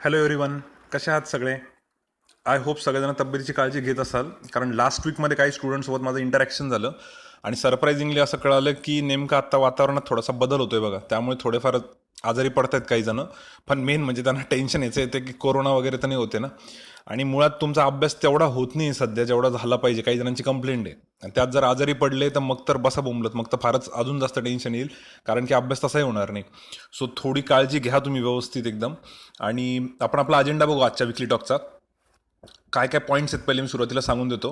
Hello everyone, कसे आहात सगळे? आय होप सगळेजण तब्येतीची काळजी घेत असाल, कारण लास्ट वीकमध्ये काही स्टुडंटसोबत माझं इंटरॅक्शन झालं आणि सरप्रायझिंगली असं कळालं की नेमकं आत्ता वातावरणात थोडासा बदल होतोय बघा. त्यामुळे थोडेफार आजारी पडत आहेत काही जण. पण मेन म्हणजे त्यांना टेन्शन याचं येते की कोरोना वगैरे तर नाही होते ना. आणि मुळात तुमचा अभ्यास तेवढा होत नाही सध्या जेवढा झाला पाहिजे, काही जणांची कंप्लेंट आहे. आणि त्यात जर आजारी पडले तर मग तर बसा बोंबलत, मग तर फारच अजून जास्त टेन्शन येईल, कारण की अभ्यास तसाही होणार नाही. सो थोडी काळजी घ्या तुम्ही व्यवस्थित एकदम. आणि आपण आपला अजेंडा बघू आजच्या विकली टॉकचा. काय काय पॉईंट्स आहेत पहिले मी सुरुवातीला सांगून देतो.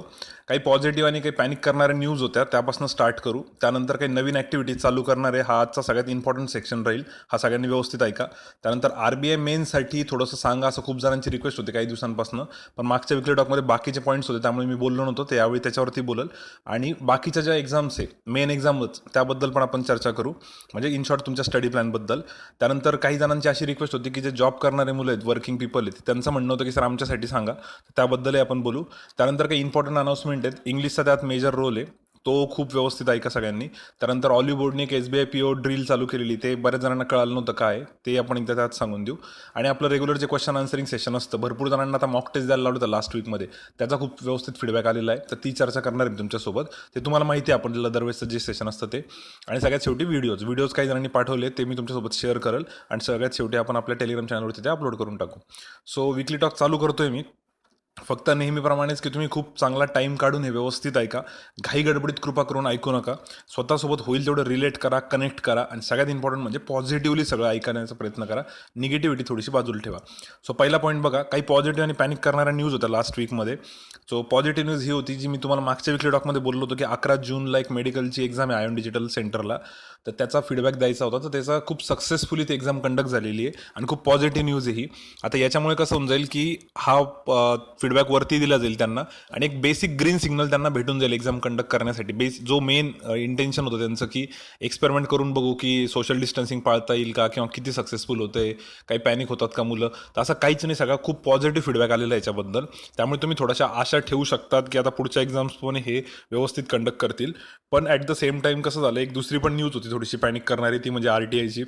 काही पॉझिटिव्ह आणि काही पॅनिक करणाऱ्या न्यूज होत्या, त्यापासून स्टार्ट करू. त्यानंतर काही नवीन ॲक्टिव्हिटीज चालू करणारे, हा आजचा सगळ्यात इम्पॉर्टंट सेक्शन राहील. हा सगळ्यांनी व्यवस्थित ऐका. त्यानंतर RBI मेन्ससाठी थोडंसं सांगा, असं खूप जणांची रिक्वेस्ट होती काही दिवसांपासून. पण मागच्या विकली टॉकमध्ये बाकीचे पॉईंट्स होते, त्यामुळे मी बोललो नव्हतो. ते यावेळी त्याच्यावरती बोलल. आणि बाकीच्या ज्या एक्झाम्स आहे, मेन एक्झामच, त्याबद्दल पण आपण चर्चा करू. म्हणजे इन शॉर्ट तुमच्या स्टडी प्लॅनबद्दल. त्यानंतर काही जणांची अशी रिक्वेस्ट होती की जे जॉब करणारे मुलं आहेत, वर्किंग पीपल आहेत, त्यांचं म्हणणं होतं की सर आमच्यासाठी सांगा. त्याबद्दलही आपण बोलू. त्यानंतर काही इम्पॉर्टंट अनाउन्समेंट आहेत. इंग्लिशचा त्यात मेजर रोल आहे, तो खूप व्यवस्थित ऐका सगळ्यांनी. त्यानंतर ऑलिव्ह बोर्डने एक SBI PO ड्रिल चालू केलेली, ते बऱ्याच जणांना कळालं नव्हतं काय ते आपण एकदा त्यात सांगून देऊ. आणि आपलं रेग्युलर जे क्वेश्चन आन्सरिंग सेशन असतं, भरपूर जणांना आता मॉक टेस्ट द्यायला लावलं होतं लास्ट वीकमध्ये, त्याचा खूप व्यवस्थित फीडबॅक आलेला आहे, तर ती चर्चा करणार आहे तुमच्यासोबत. ते तुम्हाला माहिती आहे आपण दरवेळेचं जे सेशन असतं ते. आणि सगळ्यात शेवटी व्हिडिओज काही जणांनी पाठवले, ते मी तुमच्यासोबत शेअर करेल. आणि सगळ्यात शेवटी आपण आपल्या टेलिग्राम चॅनलवरती ते अपलोड करून टाकू. सो विकली टॉक चालू करतोय मी. फक्त नेहमीप्रमाणेच की तुम्ही खूप चांगला टाईम काढून हे व्यवस्थित ऐका. घाई गडबडीत कृपा करून ऐकू नका. स्वतःसोबत होईल तेवढं रिलेट करा, कनेक्ट करा. आणि सगळ्यात इम्पॉर्टंट म्हणजे पॉझिटिव्हली सगळं ऐकण्याचा प्रयत्न करा. निगेटिव्हिटी थोडीशी बाजूला ठेवा. सो पहिला पॉईंट बघा, काही पॉझिटिव्ह आणि पॅनिक करणाऱ्या न्यूज होत्या लास्ट वीकमध्ये. सो पॉझिटिव्ह न्यूज ही होती, जी मी तुम्हाला मागच्या विकली टॉकमध्ये बोललो होतो, की 11 जूनला एक मेडिकलची एक्झाम आहे आयॉन डिजिटल सेंटरला. तर त्याचा फीडबॅक द्यायचा होता. तर त्याचा खूप सक्सेसफुली ती एक्झाम कंडक्ट झालेली आहे आणि खूप पॉझिटिव्ह न्यूज आहे ही. आता याच्यामुळे कसं होऊन जाईल की हा फीडबॅक वरती दिला जाईल त्यांना, आणि एक बेसिक ग्रीन सिग्नल त्यांना भेटून जाईल एक्झाम कंडक्ट करण्यासाठी. जो मेन इंटेन्शन होतं त्यांचं, की एक्सपेरिमेंट करून बघू की सोशल डिस्टन्सिंग पाळता येईल का, किंवा किती सक्सेसफुल होतंय, काही पॅनिक होतात का मुलं. तर असं काहीच नाही, सगळा खूप पॉझिटिव्ह फीडबॅक आलेला आहे याच्याबद्दल. त्यामुळे तुम्ही थोड्याशा आशा ठेवू शकतात की आता पुढच्या एक्झाम्स पण हे व्यवस्थित कंडक्ट करतील. पण ॲट द सेम टाईम कसं झालं, एक दुसरी पण न्यूज होती थोडीशी पॅनिक करणारी, ती म्हणजे RTIची.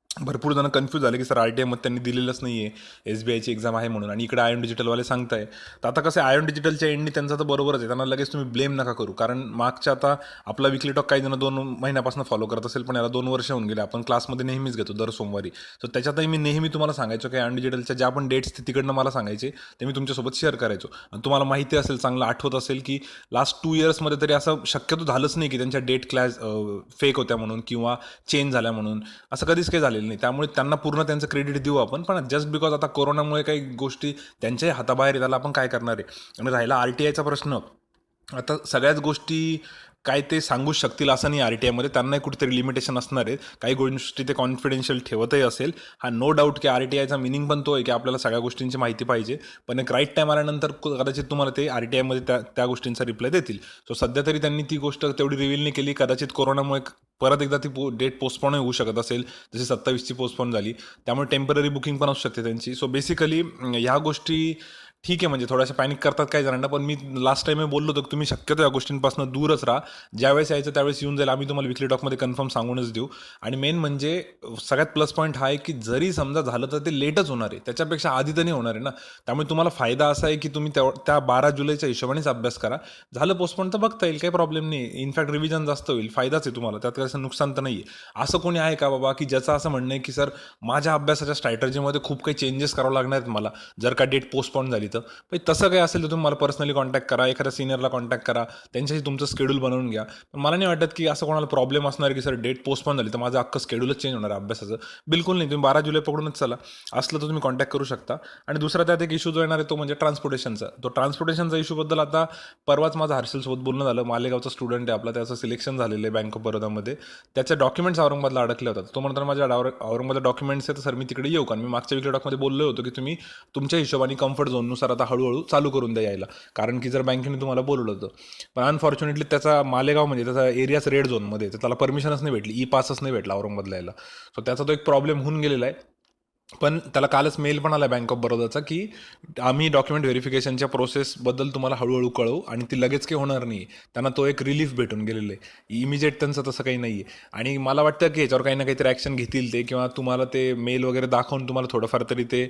भरपूर जण कन्फ्यूज झाले की सर RTIमध्ये त्यांनी दिलेलंच नाही आहे, SBIची एक्झाम आहे म्हणून, आणि इकडे आयॉन डिजिटलवाले सांगताय. तर आता कसं आहे, आयॉन डिजिटलच्या एंडनी त्यांचं तर बरोबरच आहे, त्यांना लगेच तुम्ही ब्लेम नका करू. कारण मागच्या आता आपला विकली टॉक काही जण 2 महिन्यापासून फॉलो करत असेल, पण याला 2 वर्ष होऊन गेले. आपण क्लासमध्ये नेहमीच घेतो दर सोमवारी. सो त्याच्यातही मी नेहमी तुम्हाला सांगायचो की आयॉन डिजिटलच्या ज्या पण डेट्स तिकडनं मला सांगायचे, ते मी तुमच्यासोबत शेअर करायचो. आणि तुम्हाला माहिती असेल, चांगलं आठवत असेल की लास्ट 2 इयर्समध्ये तरी असं शक्यतो झालंच नाही की त्यांच्या डेट फेक होत्या म्हणून किंवा चेंज झाल्या म्हणून. असं कधीच काही झालेलं नाही. त्यामुळे त्यांना पूर्ण त्यांचं क्रेडिट देऊ आपण. पण जस्ट बिकॉज आता कोरोनामुळे काही गोष्टी त्यांच्याही हाताबाहेर आहे, त्याला आपण काय करणार आहे. आणि राहिला RTIचा प्रश्न, आता सगळ्याच गोष्टी काय ते सांगूच शकतील असं नाही. RTIमध्ये त्यांनाही कुठेतरी लिमिटेशन असणार आहेत. काही गोष्टी ते कॉन्फिडेन्शियल ठेवतही असेल. हा नो डाऊट की RTIचा मिनिंग पण तो आहे की आपल्याला सगळ्या गोष्टींची माहिती पाहिजे. पण एक राईट टाईम आल्यानंतर कदाचित तुम्हाला ते RTIमध्ये त्या गोष्टींचा रिप्लाय देतील. सो सध्या तरी त्यांनी ती गोष्ट तेवढी रिव्हील नाही केली. कदाचित कोरोनामुळे परत एकदा ती डेट पोस्टपोन होऊ शकत असेल, जशी 27ची पोस्टपोन झाली. त्यामुळे टेम्पररी बुकिंग पण असू शकते त्यांची. सो बेसिकली ह्या गोष्टी ठीक आहे, म्हणजे थोड्याशा पॅनिक करतात काही जणांना. पण मी लास्ट टाइम बोललो होतो की तुम्ही शक्यतो या गोष्टींपासून दूरच राहा. ज्यावेळेस यायचं त्यावेळेस येऊन जाईल, आम्ही तुम्हाला विकली टॉकमध्ये कन्फर्म सांगूनच देऊ. आणि मेन म्हणजे सगळ्यात प्लस पॉईंट हा आहे की जरी समजा झालं तर ते लेटच होणार आहे, त्याच्यापेक्षा आधी तर नाही होणार आहे ना. त्यामुळे तुम्हाला फायदा असा आहे की तुम्ही त्या 12 जुलैच्या हिशोबानेच अभ्यास करा. झालं पोस्टपोन तर बघता येईल, काही प्रॉब्लेम नाही. इनफॅक्ट रिव्हिजन जास्त होईल, फायदाच आहे तुम्हाला, त्यात कसं नुकसान तर नाही आहे. असं कोणी आहे का बाबा की ज्याचं असं म्हणणं आहे की सर माझ्या अभ्यासाच्या स्ट्रॅटर्जीमध्ये खूप काही चेंजेस करावं लागणार आहेत मला जर का डेट पोस्टपोन झाली तर. तसं काही असेल तर तुम्ही मला पर्सनली कॉन्टॅक्ट करा, एखाद्या सिनियरला कॉन्टॅक्ट करा, त्यांच्याशी तुमचं शेड्यूल बनवून घ्या. पण मला नाही वाटत की असं कोणाला प्रॉब्लेम असणार की सर डेट पोस्टपोन झाली तर माझं अख्खं शेड्यूलच चेंज होणार आहे अभ्यासाचं. बिलकुल नाही, तुम्ही 12 जुलै पकडूनच चला. असलं तर तुम्ही कॉन्टॅक्ट करू शकता. आणि दुसरा त्यात एक इश्यू जो येणार आहे तो म्हणजे ट्रान्सपोर्टेशनचा. तो ट्रान्सपोर्टेशनचा इश्यूबद्दल आता परवाच माझं हर्षलसोबत बोलणं झालं. मालेगावचा स्टुडंट आहे आपला, त्याचं सिलेक्शन झालेलं आहे बँक ऑफ बरोदामध्ये. त्याच्या डॉक्युमेंट्स औरंगाबादला अडकले होतात. तो म्हणतो माझ्या औरंगाबाद डॉक्युमेंट्स आहे, तर सर मी तिकडे येऊ. कारण मी मागच्या विकली टॉकमध्ये बोललो होतो की तुम्ही तुमच्या हिशोबाने कम्फर्ट झोननुसार आता हळूहळू चालू करून द्या यायला, कारण की जर बँकेने तुम्हाला बोलवलं होतं. पण अनफॉर्च्युनेटली त्याचा मालेगाव म्हणजे त्याचा एरियाच रेड झोनमध्ये, तर त्याला परमिशनच नाही भेटली, पासच नाही भेटला औरंगाबादला यायला. सो त्याचा तो एक प्रॉब्लेम होऊन गेलेला आहे. पण त्याला कालच मेल पण आला बँक ऑफ बरोडाचा की आम्ही डॉक्युमेंट व्हेरिफिकेशनच्या प्रोसेसबद्दल तुम्हाला हळूहळू कळवू आणि ती लगेच काही होणार नाही. त्यांना तो एक रिलीफ भेटून गेलेलं आहे. इमिजिएट त्यांचं तसं काही नाही आहे. आणि मला वाटतं की याच्यावर काही ना काहीतरी ॲक्शन घेतील ते, किंवा तुम्हाला ते मेल वगैरे दाखवून तुम्हाला थोडंफार तरी ते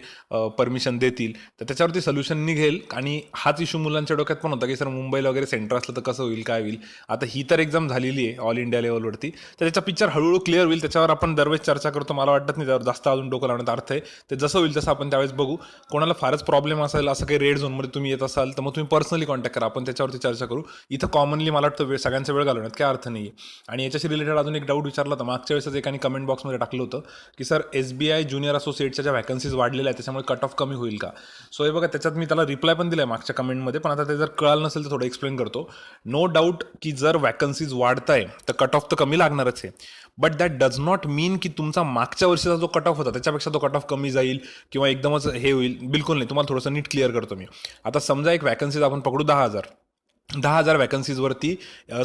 परमिशन देतील, तर त्याच्यावरती सोल्युशन निघेल. आणि हाच इश्यू मुलांच्या डोक्यात पण होता की सर मुंबईला वगैरे सेंटर असलं तर कसं होईल, काय होईल. आता ही तर एक्झाम झालेली आहे ऑल इंडिया लेवलवरती, तर त्याचा पिक्चर हळूहळू क्लिअर होईल. त्याच्यावर आपण दरवेळेस चर्चा करतो, मला वाटत नाही त्यावर जास्त अजून डोकं लावण्यात अर्थ आहे. ते जसं होईल तसं आपण त्यावेळेस बघू. कोणाला फारच प्रॉब्लेम असेल, असं काही रेड झोनमध्ये तुम्ही येत असाल तर मग तुम्ही पर्सनली कॉन्टॅक्ट करा, आपण त्याच्यावरती चर्चा करू. इथं कॉमनली मला वाटतं सगळ्यांचा वेळ घालवण्यात काय अर्थ नाही आहे. आणि याच्याशी रिलेटेड अजून एक डाऊट विचारला होता मागच्या वेळेसच एकाने कमेंट बॉक्समध्ये टाकलं होतं की सर SBI ज्युनियर असोसिएटच्या ज्या व्हॅकन्सीज वाढलेल्या आहेत त्याच्यामुळे कट ऑफ कमी होईल का. सो हे बघा, त्याच्यात मी त्याला रिप्लाय पण दिला आहे मागच्या कमेंटमध्ये, पण आता ते जर कळालं नसेल तर थोडं एक्सप्लेन करतो. नो डाऊट की जर व्हॅकन्सीज वाढत आहे तर कट ऑफ तर कमी लागणारच आहे. बट दॅट डज नॉट मीन की तुमचा मागच्या वर्षीचा जो कट ऑफ होता त्याच्यापेक्षा तो कट ऑफ कमी जाईल किंवा एकदमच हे होईल. बिलकुल नाही. तुम्हाला थोडंसं नीट क्लिअर करतो मी. आता समजा एक व्हॅकन्सीज आपण पकडू 10,000 व्हॅकन्सीजवरती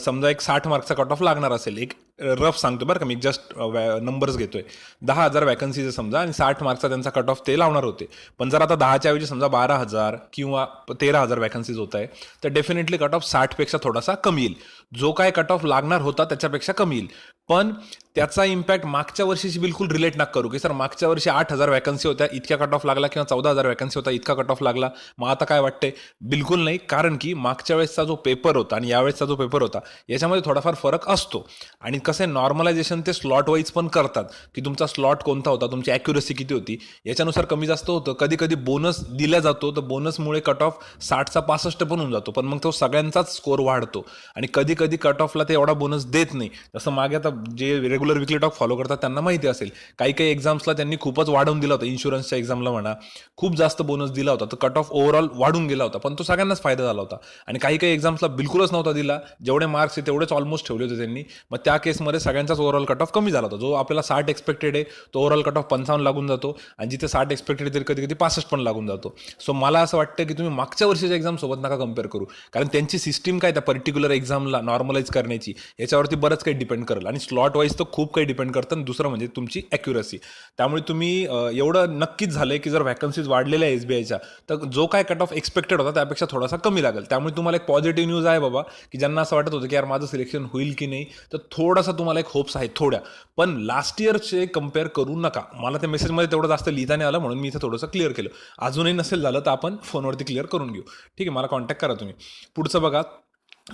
समजा एक 60 मार्कचा कट ऑफ लागणार असेल. एक रफ सांगतो बरं का, मी जस्ट नंबर्स घेतोय. 10,000 व्हॅकन्सीज समजा आणि 60 मार्कचा त्यांचा कट ऑफ ते लावणार होते. पण जर आता 10च्या ऐवजी समजा 12,000 किंवा 13,000 व्हॅकन्सीज होत आहे, तर डेफिनेटली कट ऑफ 60पेक्षा थोडासा कमी येईल. जो काय कट ऑफ लागणार होता त्याच्यापेक्षा कमी येईल. पण त्याचा इम्पॅक्ट मागच्या वर्षीशी बिलकुल रिलेट नका करू की सर मागच्या वर्षी 8,000 व्हॅकन्सी होत्या इतक्या कट ऑफ लागला, किंवा 14,000 व्हॅकन्सी होता इतका कट ऑफ लागला, मग आता काय वाटतंय. बिलकुल नाही. कारण की मागच्या वेळेसचा जो पेपर होता आणि यावेळेसचा जो पेपर होता याच्यामध्ये थोडाफार फरक असतो. आणि कसं आहे, नॉर्मलायझेशन ते स्लॉट वाईज पण करतात की तुमचा स्लॉट कोणता होता, तुमची ॲक्युरसी किती होती, याच्यानुसार कमी जास्त होतं. कधी कधी बोनस दिला जातो, तर बोनसमुळे कट ऑफ 60चा 65 पण होऊन जातो, पण मग तो सगळ्यांचाच स्कोर वाढतो. आणि कधी कधी कट ऑफला ते एवढा बोनस देत नाही. जसं मागे आता जे रेग्युलर विकली टॉक फॉलो करतात त्यांना माहिती असेल, काही काही एक्झाम्सला त्यांनी खूपच वाढवून दिला होता. इन्शुरन्सच्या एक्झामला म्हणा, खूप जास्त बोनस दिला होता, तर कट ऑफ ओव्हरऑल वाढून गेला होता, पण तो सगळ्यांनाच फायदा झाला होता. आणि काही काही एक्झाम्सला बिलकुलच नव्हता दिला. जेवढे मार्क्स आहे तेवढेच ऑलमोस्ट ठेवले होते त्यांनी, मग त्या केसमध्ये सगळ्यांचाच ओव्हरऑल कट ऑफ कमी झाला होता. जो आपल्याला 60 एक्सपेक्टेड आहे तो ओव्हरऑल कट ऑफ 55 लागून जातो, आणि जिथे 60 एक्सपेक्टेड तरी कधी कधी 65 पण लागून जातो. सो मला असं वाटतं की तुम्ही मागच्या वर्षीच्या एक्झाम सोबत नका कम्पेअर करू, कारण त्यांची सिस्टीम काय त्या पर्टिक्युलर एक्झामला नॉर्मलाइज करण्याची याच्यावरती बरंच काही डिपेंड करेल. आणि स्लॉट वाईज तर खूप काही डिपेंड करतं. आणि दुसरं म्हणजे तुमची ॲक्युरसी. त्यामुळे तुम्ही एवढं नक्कीच झालंय की जर व्हॅकन्सीज वाढलेल्या आहे SBIच्या, तर जो काय कट ऑफ एक्सपेक्टेड होता त्यापेक्षा थोडासा कमी लागेल. त्यामुळे तुम्हाला एक पॉझिटिव्ह न्यूज आहे बाबा, की ज्यांना असं वाटत होतं की यार माझं सिलेक्शन होईल की नाही, तर थोडासा तुम्हाला एक होप्स आहेत थोड्या. पण लास्ट इयरचे कम्पेअर करू नका. मला त्या मेसेजमध्ये तेवढं जास्त लिहिता नाही आलं, म्हणून मी इथं थोडंसं क्लिअर केलं. अजूनही नसेल झालं तर आपण फोनवरती क्लिअर करून घेऊ. ठीक आहे, मला कॉन्टॅक्ट करा तुम्ही. पुढचं बघा,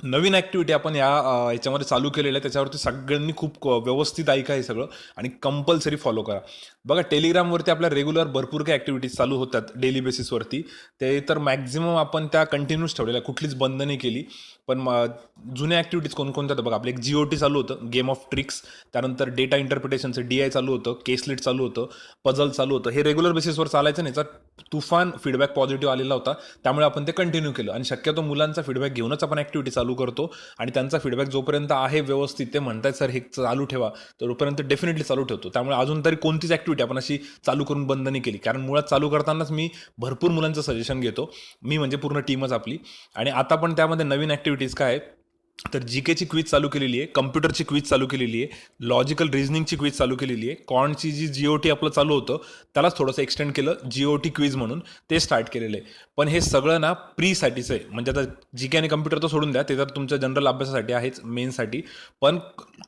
नवीन ॲक्टिव्हिटी आपण याच्यामध्ये चालू केलेलं आहे, त्याच्यावरती सगळ्यांनी खूप व्यवस्थित ऐका हे सगळं आणि कंपल्सरी फॉलो करा. बघा, टेलिग्रामवरती आपल्या रेग्युलर भरपूर काही ॲक्टिव्हिटीज चालू होतात डेली बेसिसवरती. ते तर मॅक्झिमम आपण त्या कंटिन्यूस ठेवलेल्या, कुठलीच बंद नाही केली. पण जुन्या ॲक्टिव्हिटीज कोणकोणत्या तर बघा, आपलं एक GOT चालू होतं, गेम ऑफ ट्रिक्स. त्यानंतर डेटा इंटरप्रिटेशनचं DI चालू होतं, केसलिट चालू होतं, पझल चालू होतं. हे रेग्युलर बेसिसवर चालायचं नाही. याचा तुफान फीडबॅक पॉझिटिव्ह आलेला होता, त्यामुळे आपण ते कंटिन्यू केलं. आणि शक्यतो मुलांचा फीडबॅक घेऊनच आपण ॲक्टिव्हिटी चालू करतो. आणि त्यांचा फीडबॅक जोपर्यंत आहे व्यवस्थित, ते म्हणतात सर हे चालू ठेवा, तोपर्यंत डेफिनेटली चालू ठेवतो. त्यामुळे अजून तरी कोणतीच ॲक्टिव्हिटी आपण अशी चालू करून बंद नाही केली, कारण मुळात चालू करतानाच मी भरपूर मुलांचं सजेशन घेतो. मी म्हणजे पूर्ण टीमच आपली. आणि आता पण त्यामध्ये नवीन ॲक्टिव्हिटीज काय आहेत, तर GKची क्विज चालू केलेली आहे, कम्प्युटरची क्विज चालू केलेली आहे, लॉजिकल रिझनिंगची क्विज चालू केलेली आहे. कॉन्टची जी GOT आपलं चालू होतं त्यालाच थोडंसं एक्सटेंड केलं, GOT क्विज म्हणून ते स्टार्ट केलेलं आहे. पण हे सगळं ना प्रीसाठीचं आहे. म्हणजे आता GK आणि कम्प्युटर तर सोडून द्या, ते तर तुमच्या जनरल अभ्यासासाठी आहेच, मेनसाठी. पण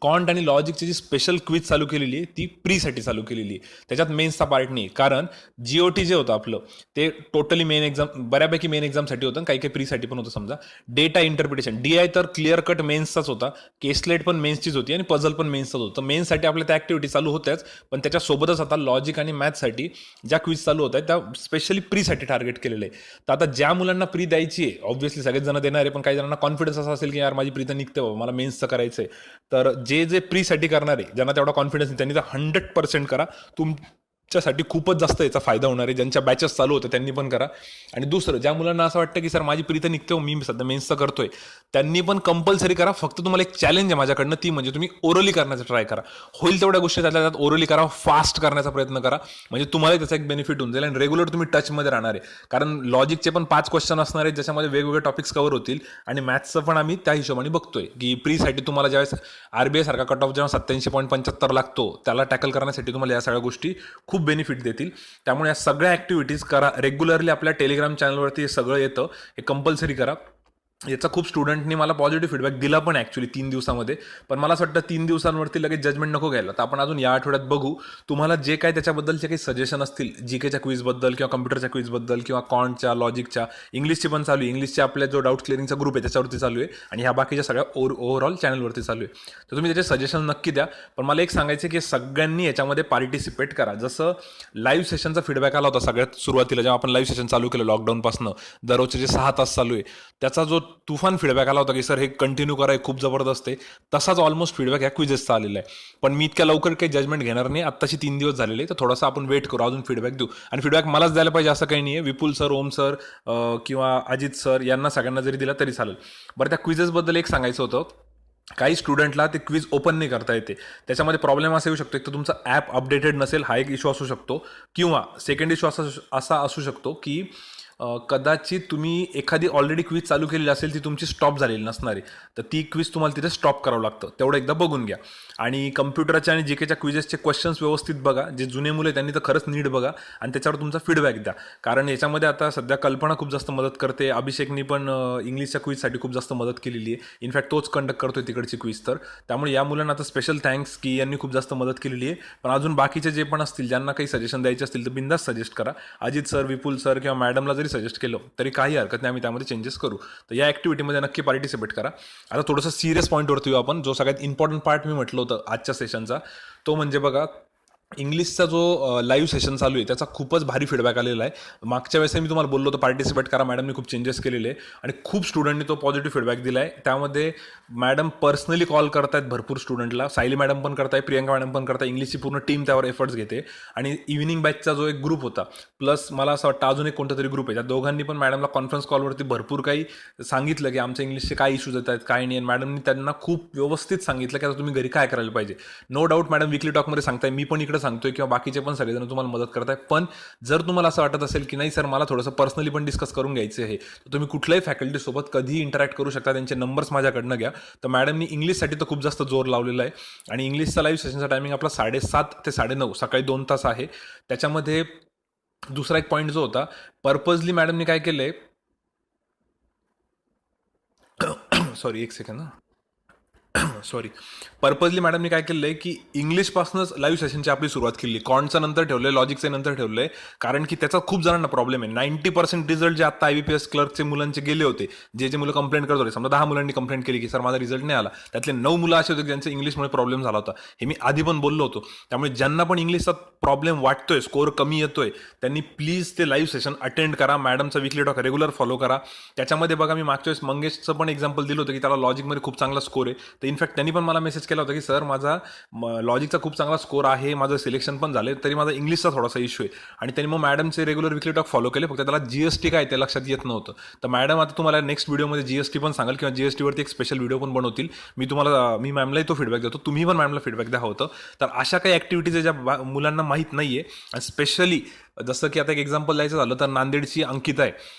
कॉन्ट आणि लॉजिकची जी स्पेशल क्विज चालू केलेली आहे ती प्रीसाठी चालू केलेली आहे. त्याच्यात मेन्सचा पार्ट नाही. कारण GOT जे होतं आपलं ते टोटली मेन एक्झाम, बऱ्यापैकी मेन एक्झामसाठी होतं, काही काही प्रीसाठी पण होतं. समजा डेटा इंटरप्रिटेशन DI तर क्लिअर कट मेन्सचाच होता, केसलेट पण मेन्सचीच होती आणि पझल पण मेन्सचाच होतं. मेन्ससाठी आपल्या त्या ॲक्टिव्हिटी चालू होत्याच, पण त्याच्यासोबतच आता लॉजिक आणि मॅथ्ससाठी ज्या क्विज चालू होत आहेत त्या स्पेशली प्रीसाठी टार्गेट केलेलं आहे. तर आता ज्या मुलांना प्री द्यायची आहे, ऑब्व्हियसली सगळेच जण देणार आहे, पण काही जणांना कॉन्फिडन्स असा असेल की यार माझी प्री तर निघते बाबा, मला मेन्सचं करायचं आहे, तर जे प्रीसाठी करणार आहे, ज्यांना तेवढा कॉन्फिडन्स नाही त्यांनी तर 100% करा. साठी खूपच जास्त याचा फायदा होणार आहे. ज्यांच्या बॅचेस चालू होतं त्यांनी पण करा. आणि दुसरं, ज्या मुलांना असं वाटतं की सर माझी प्रीत निघते, मी सध्या मेन्सचं करतोय, त्यांनी पण कंपल्सरी करा. फक्त तुम्हाला एक चॅलेंज आहे माझ्याकडनं, ती म्हणजे तुम्ही ओरली करण्याचा ट्राय करा. होईल तेवढ्या गोष्टी त्यातल्या त्यात ओरली करा, फास्ट करण्याचा प्रयत्न करा, म्हणजे तुम्हाला त्याचा एक बेनिफिट होऊन जाईल. आणि रेग्युलर तुम्ही टचमध्ये राहणार आहे, कारण लॉजिकचे पण 5 क्वेश्चन असणार आहेत ज्याच्यामध्ये वेगवेगळे टॉपिक्स कव्हर होतील. आणि मॅथ्सचं पण आम्ही त्या हिशोबाने बघतोय की प्रीसाठी तुम्हाला ज्यावेळेस RBI सारखा कट ऑफ जेव्हा 87.75 लागतो, त्याला टॅकल करण्यासाठी तुम्हाला या सगळ्या गोष्टी खूप खूप बेनिफिट देतील. त्यामुळे या सगळ्या ॲक्टिव्हिटीज करा रेग्युलरली. आपल्या टेलिग्राम चॅनलवरती हे सगळं येतं, हे कंपल्सरी करा. याचा खूप स्टुडंटनी मला पॉझिटिव्ह फीडबॅक दिला पण ॲक्च्युली 3 दिवसामध्ये. पण मला असं वाटतं 3 दिवसांवरती लगेच जजमेंट नको घ्यायला. तर आपण अजून या आठवड्यात बघू. तुम्हाला जे काय त्याच्याबद्दलचे काही सजेशन असतील, जीकेच्या क्विजबद्दल किंवा कम्प्युटरच्या क्विजबद्दल किंवा कॉन्टच्या, लॉजिकच्या, इंग्लिशची पण चालू आहे. इंग्लिशच्या आपल्या जो डाऊट क्लिअरिंगचा ग्रुप आहे त्याच्यावरती चालू आहे आणि ह्या बाकीच्या सगळ्या ओव्हरऑल चॅनलवरती चालू आहे. तर तुम्ही त्याचे सजेशन नक्की द्या. पण मला एक सांगायचं की सगळ्यांनी याच्यामध्ये पार्टिसिपेट करा. जसं लाईव्ह सेशनचा फीडबॅक आला होता सगळ्यात सुरुवातीला, जेव्हा आपण लाईव्ह सेशन चालू केलं लॉकडाऊनपासून, दररोजचे जे 6 तास चालू आहे, त्याचा जो तुफान फीडबॅक आला होता की सर हे कंटिन्यू करा, खूप जबरदस्त आहे, तसाच ऑलमोस्ट फीडबॅक ह्या क्विजेसचा आलेला आहे. पण मी इतक्या लवकर काही जजमेंट घेणार नाही. आत्ताशी 3 दिवस झालेले, तर थोडासा आपण वेट करू, अजून फीडबॅक देऊ. आणि फीडबॅक मलाच द्यायला पाहिजे असं काही नाही आहे. विपुल सर, ओम सर किंवा अजित सर यांना सगळ्यांना जरी दिला तरी चालेल. बरं, त्या क्विजेसबद्दल एक सांगायचं होतं. काही स्टुडंटला ते क्विज ओपन नाही करता येते. त्याच्यामध्ये प्रॉब्लेम असा येऊ शकतो, एक तर तुमचा ॲप अपडेटेड नसेल, हा एक इश्यू असू शकतो. किंवा सेकंड इश्यू असा असू शकतो की कदाचित तुम्ही एखादी ऑलरेडी क्विज चालू केलेली असेल, ती तुमची स्टॉप झालेली नसणार आहे, तर ती क्विज तुम्हाला तिथे स्टॉप करावं लागतं. तेवढं एकदा बघून घ्या. आणि कम्प्युटरच्या आणि जीकेच्या क्विजेसचे क्वेश्चन्स व्यवस्थित बघा. जे जुने मुलं आहे त्यांनी तर खरंच नीट बघा आणि त्याच्यावर तुमचा फीडबॅक द्या. कारण याच्यामध्ये आता सध्या कल्पना खूप जास्त मदत करते. अभिषेकनी पण इंग्लिशच्या क्विजसाठी खूप जास्त मदत केलेली आहे. इनफॅक्ट तोच कंडक्ट करतोय तिकडची क्विज. तर त्यामुळे या मुलांना आता स्पेशल थँक्स की यांनी खूप जास्त मदत केलेली आहे. पण अजून बाकीचे जे पण असतील, ज्यांना काही सजेशन द्यायचे असतील, तर बिंदास सजेस्ट करा. अजित सर, विपुल सर किंवा मॅडमला जरी सजेस्ट केलं तरी काही हरकत नाही, आम्ही त्यामध्ये चेंजेस करू. तर या ॲक्टिव्हिटीमध्ये नक्की पार्टिसिपेट करा. आता थोडंसं सिरियस पॉईंटवरती येऊ आपण. जो सगळ्यात इम्पॉर्टंट पार्ट मी म्हटलं होतं आजच्या सेशनचा, तो म्हणजे बघा, इंग्लिशचा जो लाईव्ह सेशन चालू आहे त्याचा खूपच भारी फीडबॅक आलेला आहे. मागच्या वेळेस मी तुम्हाला बोललो होतो पार्टिसिपेट करा, मॅडमनी खूप चेंजेस केलेले आहे आणि खूप स्टुडंटनी तो पॉझिटिव्ह फीडबॅक दिला आहे. त्यामध्ये मॅडम पर्सनली कॉल करतायत भरपूर स्टुडंटला. सायली मॅडम पण करताय, प्रियंका मॅडम पण करताय. इंग्लिशची पूर्ण टीम त्यावर एफर्ट्स घेते. आणि इव्हिनिंग बॅचचा जो एक ग्रुप होता, प्लस मला असं वाटतं अजून एक कोणता तरी ग्रुप आहे, त्या दोघांनी पण मॅडमला कॉन्फरन्स कॉलवरती भरपूर काही सांगितलं की आमच्या इंग्लिशचे काय इश्यूज येत आहेत, काय नाही. आणि मॅडमनी त्यांना खूप व्यवस्थित सांगितलं की आता तुम्ही घरी काय करायला पाहिजे. नो डाऊट मॅडम विकली टॉकमध्ये सांगताय, मी पण इकडे सांगतोय किंवा बाकीचे पण सगळेजण तुम्हाला मदत करताय. पण जर तुम्हाला असं वाटत असेल की नाही सर मला थोडंसं पर्सनली पण डिस्कस करून घ्यायचं आहे, तर तुम्ही कुठल्याही फॅकल्टीसोबत कधीही इंटरॅक्ट करू शकता. त्यांचे नंबर्स माझ्याकडनं घ्या. तर मॅडमनी इंग्लिशसाठी तर खूप जास्त जोर लावलेला आहे. आणि इंग्लिशचा लाईव्ह सेशनचा टायमिंग आपला 7:30 ते 9:30 सकाळी 2 तास आहे. त्याच्यामध्ये दुसरा एक पॉईंट जो होता, पर्पजली मॅडमनी काय केलंय, सॉरी एक सेकंड, सॉरी, पर्पजली मॅडमनी काय केलं आहे की इंग्लिशपासूनच लाईव्ह सेशनची आपली सुरुवात केली. कॉन्टचं नंतर ठेवलं आहे, लॉजिकचं नंतर ठेवलं आहे. कारण की त्याचा खूप जणांना प्रॉब्लेम आहे. 90% रिझल्ट जे आता IBPS क्लर्कचे मुलांचे गेले होते, जे मुलं कंप्लेंट करत होते, समजा 10 मुलांनी कंप्लेंट केली की सर माझा रिझल्ट नाही आला, त्यातले 9 मुलं असे होते ज्यांचे इंग्लिशमुळे प्रॉब्लेम झाला होता. हे मी आधी पण बोललो होतो. त्यामुळे ज्यांना पण इंग्लिशचा प्रॉब्लेम वाटतोय, स्कोअर कमी येतोय, त्यांनी प्लीज ते लाईव्ह सेशन अटेंड करा. मॅडमचा विकली टॉक रेग्युलर फॉलो करा. त्याच्यामध्ये बघा, मी मागच्या वेळेस मंगेशचं पण एक्झाम्पल दिलं होतं की त्याला लॉजिकमध्ये खूप चांगला स्कोर आहे. तर इनफॅक्ट त्यांनी पण मला मेसेज केला होता की सर माझा लॉजिकचा खूप चांगला स्कोर आहे, माझं सिलेक्शन पण झाले, तरी माझा इंग्लिशचा थोडासा इश्यू आहे. आणि त्यांनी मग मॅडमचे रेग्युलर विकली टॉक फॉलो केले, फक्त त्याला GST काय ते लक्षात येत नव्हतं. तर मॅडम आता तुम्हाला नेक्स्ट व्हिडिओमध्ये GST पण सांगाल किंवा GSTवरती एक स्पेशल व्हिडिओ पण बनवतील. मी मॅमलाही तो फीडबॅक देतो, तुम्ही पण मॅमला फीडबॅक द्या होतं. तर अशा काही ॲक्टिव्हिटीज आहे ज्या मुलांना माहीत नाही आहे. आणि स्पेशली जसं की आता एक एक्झाम्पल द्यायचं झालं तर नांदेडची अंकिता आहे.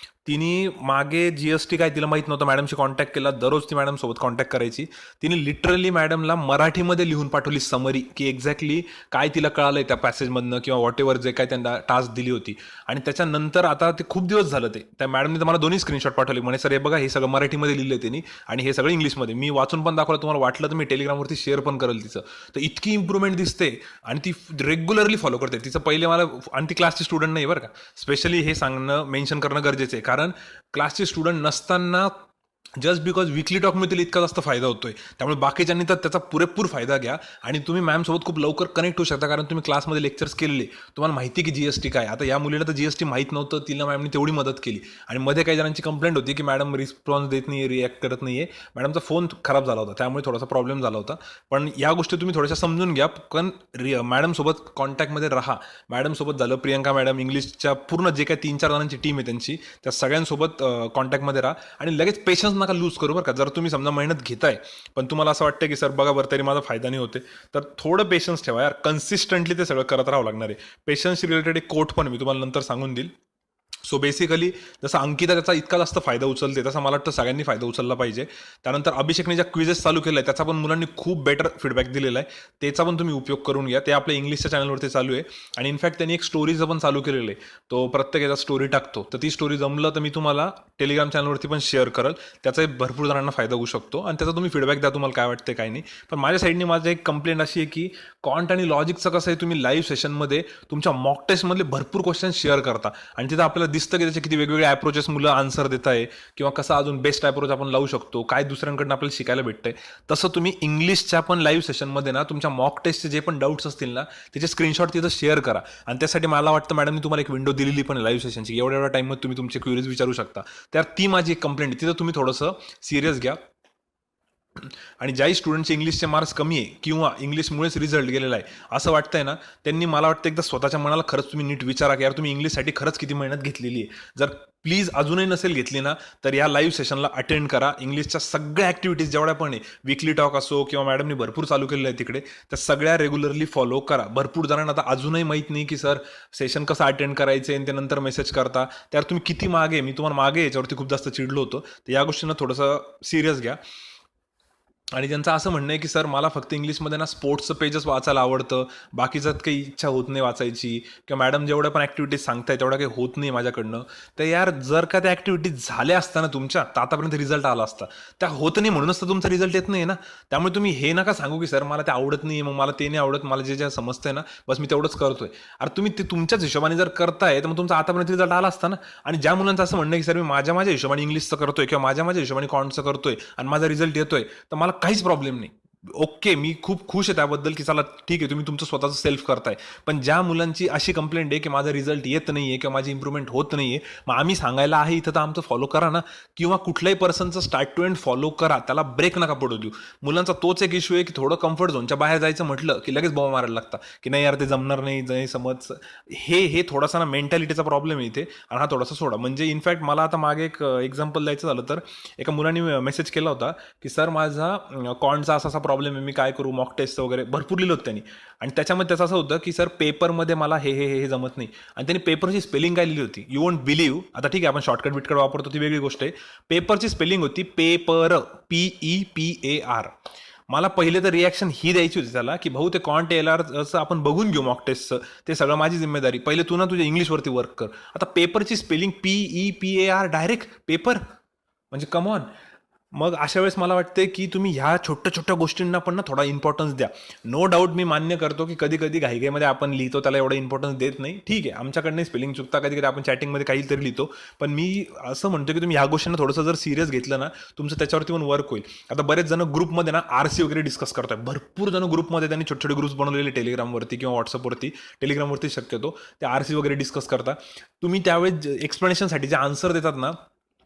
तिने मागे GST काय तिला माहीत नव्हतं, मॅडमशी कॉन्टॅक्ट केला, दररोज ती मॅडमसोबत कॉन्टॅक्ट करायची. तिने लिटरली मॅडमला मराठीमध्ये लिहून पाठवली समरी की एक्झॅक्टली काय तिला कळालं आहे त्या पॅसेजमधनं किंवा वॉट एव्हर जे काय त्यांना टास्क दिली होती. आणि त्याच्यानंतर आता ते खूप दिवस झालं, त्या मॅडमने तर मला दोन्ही स्क्रीनशॉट पाठवले, म्हणे सर हे बघा हे सगळं मराठीमध्ये लिहिलं त्यांनी आणि हे सगळं इंग्लिशमध्ये. मी वाचून पण दाखवलं, तुम्हाला वाटलं तर मी टेलिग्रामवरती शेअर पण करेल तिचं. तर इतकी इम्प्रूव्हमेंट दिसते आणि ती रेग्युलरली फॉलो करते. तिचं पहिले मला, आणि ती क्लासची स्टुडंट नाही बरं का, स्पेशली हे सांगणं मेन्शन करणं गरजेचं आहे. कारण क्लासचे स्टुडंट नसताना जस्ट बिकॉज विकली टॉकमध्ये तिला इतका जास्त फायदा होतोय, त्यामुळे बाकीच्यांनी तर त्याचा पुरेपूर फायदा घ्या. आणि तुम्ही मॅमसोबत खूप लवकर कनेक्ट होऊ शकता, कारण तुम्ही क्लासमध्ये लेक्चर्स केलेले, तुम्हाला माहिती की GST काय. आता या मुलीला तर GST माहीत नव्हतं, तिला मॅमनी तेवढी मदत केली. आणि मध्ये काही जणांची कंप्लेंट होती की मॅडम रिस्पॉन्स देत नाही, रिॲक्ट करत नाही आहे, मॅडमचा फोन खराब झाला होता, त्यामुळे थोडासा प्रॉब्लेम झाला होता. पण या गोष्टी तुम्ही थोड्याशा समजून घ्या. पण मॅडमसोबत कॉन्टॅक्टमध्ये राहा. मॅडमसोबत झालं, प्रियंका मॅडम, इंग्लिशच्या पूर्ण जे काही 3-4 जणांची टीम आहे त्यांची, त्या सगळ्यांसोबत कॉन्टॅक्टमध्ये राहा. आणि लगेच पेशन्स नका लूज करू बरं का. जर तुम्ही समजा मेहनत घेताय पण तुम्हाला असं वाटतं की सर बघा बरं तरी माझा फायदा नाही होते, तर थोडं पेशन्स ठेवा यार. कन्सिस्टंटली ते सगळं करत राहावं लागणार आहे. पेशन्स रिलेटेड एक कोट पण मी तुम्हाला नंतर सांगून देईल. सो बेसिकली जसं अंकिता त्याचा इतका जास्त फायदा उचलते तसा मला वाटतं सगळ्यांनी फायदा उचलला पाहिजे. त्यानंतर अभिषेकने ज्या क्विजेस चालू केल्या आहे त्याचा पण मुलांनी खूप बेटर फीडबॅक दिलेला आहे, त्याचा पण तुम्ही उपयोग करून घ्या. ते आपल्या इंग्लिशच्या चॅनलवरती चालू आहे. आणि इनफॅक्ट त्यांनी एक स्टोरीचं पण चालू केलेलं आहे, तो प्रत्येक याचा स्टोरी टाकतो. तर ती स्टोरी जमलं तर मी तुम्हाला टेलिग्राम चॅनलवरती पण शेअर करेल, त्याचाही भरपूर जणांना फायदा होऊ शकतो. आणि त्याचा तुम्ही फीडबॅक द्या, तुम्हाला काय वाटते काय नाही. पण माझ्या साईडने माझं एक कंप्लेंट अशी आहे की कॉन्ट आणि लॉजिकचं कसं आहे, तुम्ही लाईव्ह सेशनमध्ये तुमच्या मॉक टेस्टमधले भरपूर क्वेश्चन शेअर करता आणि तिथं आपल्याला दिसतं की त्याचे किती वेगवेगळे अप्रोचेस मुलं आन्सर देत आहे किंवा कसं अजून बेस्ट अप्रोच आपण लावू शकतो, काय दुसऱ्यांकडून आपल्याला शिकायला भेटतंय. तसं तुम्ही इंग्लिशच्या पण लाईव्ह सेशनमध्ये ना तुमच्या मॉक टेस्टचे जे पण डाऊट्स असतील ना त्याचे स्क्रीनशॉट तिथं शेअर करा. आणि त्यासाठी मला वाटतं मॅडमनी तुम्हाला एक विंडो दिलेली पण लाईव्ह सेशनची, एवढ्या एवढ्या टाईममध्ये तुम्ही तुमचे क्वेरीज विचारू शकता. तर ती माझी एक कंप्लेंट आहे, तिथं तुम्ही थोडंसं सिरियस घ्या. आणि ज्याही स्टुडंटचे इंग्लिशचे मार्क्स कमी आहे किंवा इंग्लिशमुळेच रिझल्ट गेलेला आहे असं वाटतंय ना, त्यांनी मला वाटतं एकदा स्वतःच्या मनाला खरंच तुम्ही नीट विचारा की यार तुम्ही इंग्लिशसाठी खरंच किती मेहनत घेतलेली आहे. जर प्लीज अजूनही नसेल घेतली ना तर या लाईव्ह सेशनला अटेंड करा. इंग्लिशच्या सगळ्या ॲक्टिव्हिटीज जेवढ्या पण आहे, विकली टॉक असो किंवा मॅडमनी भरपूर चालू केलेलं आहे तिकडे, त्या सगळ्या रेग्युलरली फॉलो करा. भरपूर जणांना आता अजूनही माहीत नाही की सर सेशन कसं अटेंड करायचं आणि त्यानंतर मेसेज करता, त्यावर तुम्ही किती मागे, मी तुम्हाला मागे याच्यावरती खूप जास्त चिडलो होतो. तर या गोष्टींना थोडंसं सिरियस घ्या. आणि त्यांचं असं म्हणणं आहे की सर मला फक्त इंग्लिशमध्ये ना स्पोर्ट्सचं पेजच वाचायला आवडतं, बाकीचं काही इच्छा होत नाही वाचायची, किंवा मॅडम जेवढ्या पण ॲक्टिव्हिटीज सांगताय तेवढ्या काही होत नाही माझ्याकडनं. तर यार जर का त्या ॲक्टिव्हिटीज झाल्या असताना तुमच्या तर आतापर्यंत रिझल्ट आला असता. त्या होत नाही म्हणूनच तर तुमचा रिझल्ट येत नाही ना. त्यामुळे तुम्ही हे नका सांगू की सर मला ते आवडत नाही, मग मला ते नाही आवडत, मला जे जे समजतंय ना बस मी तेवढंच करतोय. अरे तुम्ही ते तुमच्याच हिशोबाने जर करताय तर मग तुमचा आतापर्यंत रिझल्ट आला असता ना. आणि ज्या मुलांचं असं म्हणणं आहे की सर मी माझ्या हिशोबाने इंग्लिशचं करतोय किंवा माझ्या हिशोबाने कॉन्टचं करतोय आणि माझा रिझल्ट येतोय, तर मला काहीच प्रॉब्लेम नाही. ओके, मी खूप खुश आहे त्याबद्दल की चला ठीक आहे तुम्ही तुमचं स्वतःचं सेल्फ करताय. पण ज्या मुलांची अशी कंप्लेंट आहे की माझा रिझल्ट येत नाहीये किंवा माझी इम्प्रूव्हमेंट होत नाहीये, मग आम्ही सांगायला आहे इथं तर आमचं फॉलो करा ना. किंवा कुठल्याही पर्सनचं स्टार्ट टू एंड फॉलो करा, त्याला ब्रेक नका पडू देऊ. मुलांचा तोच एक इश्यू आहे की थोडं कम्फर्ट झोनच्या बाहेर जायचं म्हटलं की लगेच बॉम्ब मारायला लागतं की नाही यार ते जमणार नाही समज. हे थोडासा ना मेंटॅलिटीचा प्रॉब्लेम आहे इथे, आणि हा थोडासा सोडा. म्हणजे इनफॅक्ट मला आता मागे एक एक्झाम्पल द्यायचं झालं तर एका मुलाने मेसेज केला होता की सर माझा कॉन्टचा असा प्रॉब्लेम आहे, मी काय करू, मॉक टेस्ट वगैरे भरपूर लिहिलं होतं त्यांनी. आणि त्याच्यामध्ये त्याचं असं होतं की सर पेपरमध्ये मला हे जमत नाही. आणि त्यांनी पेपरची स्पेलिंग काय लिहिली होती, यू वोंट बिलीव्ह. आता ठीक आहे आपण शॉर्टकट बिटकट वापरतो ती वेगळी गोष्ट आहे. पेपरची स्पेलिंग होती पेपर, PEPAR. मला पहिले तर रिॲक्शन ही द्यायची होती त्याला की भाऊ ते कॉन्ट एलआरचं आपण बघून घेऊ मॉक टेस्टचं, ते सगळं माझी जिम्मेदारी. पहिले तू ना तुझ्या इंग्लिशवरती वर्क कर. आता पेपरची स्पेलिंग PEPAR डायरेक्ट पेपर, म्हणजे कमॉन. मग अशा वेळेस मला वाटते की तुम्ही ह्या छोट्या छोट्या गोष्टींना पण ना थोडा इम्पॉर्टन्स द्या. नो डाऊट मी मान्य करतो की कधी कधी घाईघाईमध्ये आपण लिहितो त्याला एवढा इम्पॉर्टन्स देत नाही, ठीक आहे आमच्याकडनं स्पेलिंग चुकता, कधी कधी आपण चॅटिंगमध्ये काहीतरी लिहितो. पण मी असं म्हणतो की तुम्ही ह्या गोष्टींना थोडंसं जर सिरियस घेतलं ना तुमचं त्याच्यावरती पण वर्क होईल. आता बरेच जण ग्रुपमध्ये ना RC वगैरे डिस्कस करताय, भरपूर जण ग्रुपमध्ये त्यांनी छोटे छोटे ग्रुप्स बनवलेले टेलिग्रामवरती किंवा व्हॉट्सअपवरती. टेलिग्रामवरती शक्यतो ते RC वगैरे डिस्कस करता. तुम्ही त्यावेळेस एक्सप्लेनेशनसाठी जे आन्सर देतात ना,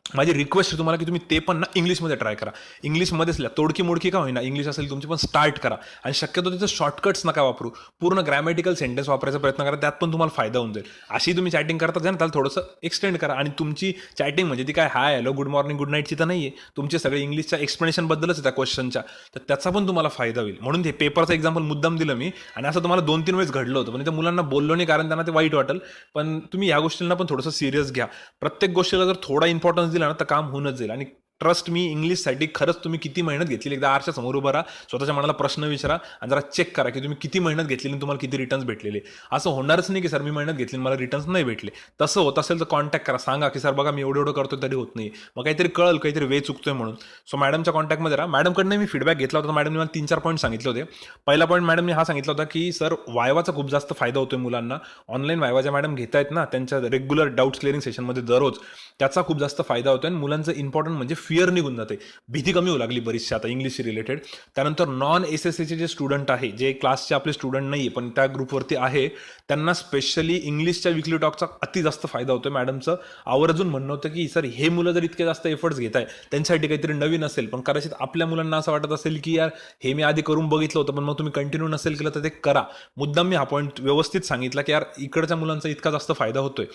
माझी रिक्वेस्ट आहे तुम्हाला की तुम्ही ते पण ना इंग्लिशमध्ये ट्राय करा. इंग्लिशमध्येच लिहा, तोडकी मोडकी का होईना, इंग्लिश असेल तुमची पण स्टार्ट करा. आणि शक्यतो तिथे शॉर्टकट्स नका वापरू, पूर्ण ग्रॅमॅटिकल सेंटेन्स वापरायचा प्रयत्न करा, त्यात पण तुम्हाला फायदा होऊन जाईल. अशी तुम्ही चॅटिंग करता ना त्याला थोडंसं एक्सटेंड करा. आणि तुमची चॅटिंग म्हणजे ती काय hi hello good morning good नाईटची तर नाही आहे, तुमचे सगळे इंग्लिशच्या एक्सप्लेनेशनबद्दलच आहे त्या क्वेश्चनच्या, तर त्याचा पण तुम्हाला फायदा होईल. म्हणून ते पेपरचं एक्झाम्पल मुद्दाम दिलं मी. आणि असं तुम्हाला 2-3 वेळेस घडलं होतं पण त्या मुलांना बोललो नाही कारण त्यांना ते वाईट वाटेल. पण तुम्ही या गोष्टींना पण थोडंसं सिरियस घ्या. प्रत्येक गोष्टीला जर थोडा इम्पॉर्टन्स दिला ना तर काम होऊनच जाईल. आणि ट्रस्ट मी, इंग्लिशसाठी खरंच तुम्ही किती मेहनत घेतली, एकदा आरच्या समोर उभं राहा, स्वतःच्या मनाला प्रश्न विचारा आणि जरा चेक करा की तुम्ही किती मेहनत घेतली आणि तुम्हाला किती रिटर्न्स भेटलेले. असं होणारच नाही की सर मी मेहनत घेतली मला रिटर्न्स नाही भेटले. तसं होत असेल तर कॉन्टॅक्ट करा, सांगा की सर बघा मी एवढं करतोय तरी होत नाही, मग काहीतरी कळल काहीतरी वे चुकतोय म्हणून. सो मॅडमच्या कॉन्टॅक्टमध्ये राहा. मॅडमकडनं मी फीडबॅक घेतला होता, मॅडमने मला 3-4 पॉईंट सांगितले होते. पहिला पॉईंट मॅडमने हा सांगितला होता की सर वायवाचा खूप जास्त फायदा होतोय मुलांना. ऑनलाईन वायवाच्या मॅडम घेत आहेत ना त्यांच्या रेग्युलर डाऊट्स क्लिअरिंग सेशनमध्ये दररोज, त्याचा खूप जास्त फायदा होतोय. आणि मुलांचं इम्पॉर्टंट म्हणजे फिअर निघून जाते, भीती कमी होऊ लागली बरीचशी आता इंग्लिशशी रिलेटेड. त्यानंतर नॉन SSCचे जे स्टुडंट आहे, जे क्लासचे आपले स्टुडंट नाही आहे पण त्या ग्रुपवरती आहे, त्यांना स्पेशली इंग्लिशच्या विकली टॉकचा अति जास्त फायदा होतो. मॅडमचं आवर्जून म्हणणं होतं की सर हे मुलं जर इतके जास्त एफर्ट्स घेत आहे त्यांच्यासाठी काहीतरी नवीन असेल, पण कदाचित आपल्या मुलांना असं वाटत असेल की यार हे मी आधी करून बघितलं होतं पण मग तुम्ही कंटिन्यू नसेल केलं तर ते करा. मुद्दाम मी हा पॉईंट व्यवस्थित सांगितला की यार इकडच्या मुलांचा इतका जास्त फायदा होतोय.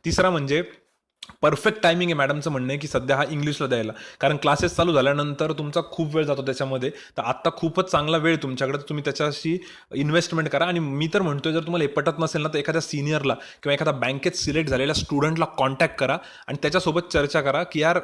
तिसरा म्हणजे परफेक्ट टायमिंग आहे. मॅडमचं म्हणणं आहे की सध्या हा इंग्लिशला द्यायला, कारण क्लासेस चालू झाल्यानंतर तुमचा खूप वेळ जातो त्याच्यामध्ये. तर आत्ता खूपच चांगला वेळ तुमच्याकडे, तुम्ही त्याच्याशी इन्व्हेस्टमेंट करा. आणि मी तर म्हणतोय, जर तुम्हाला हे पटत नसेल ना, तर एखाद्या सिनियरला किंवा एखाद्या बँकेत सिलेक्ट झालेल्या स्टुडंटला कॉन्टॅक्ट करा आणि त्याच्यासोबत चर्चा करा की यार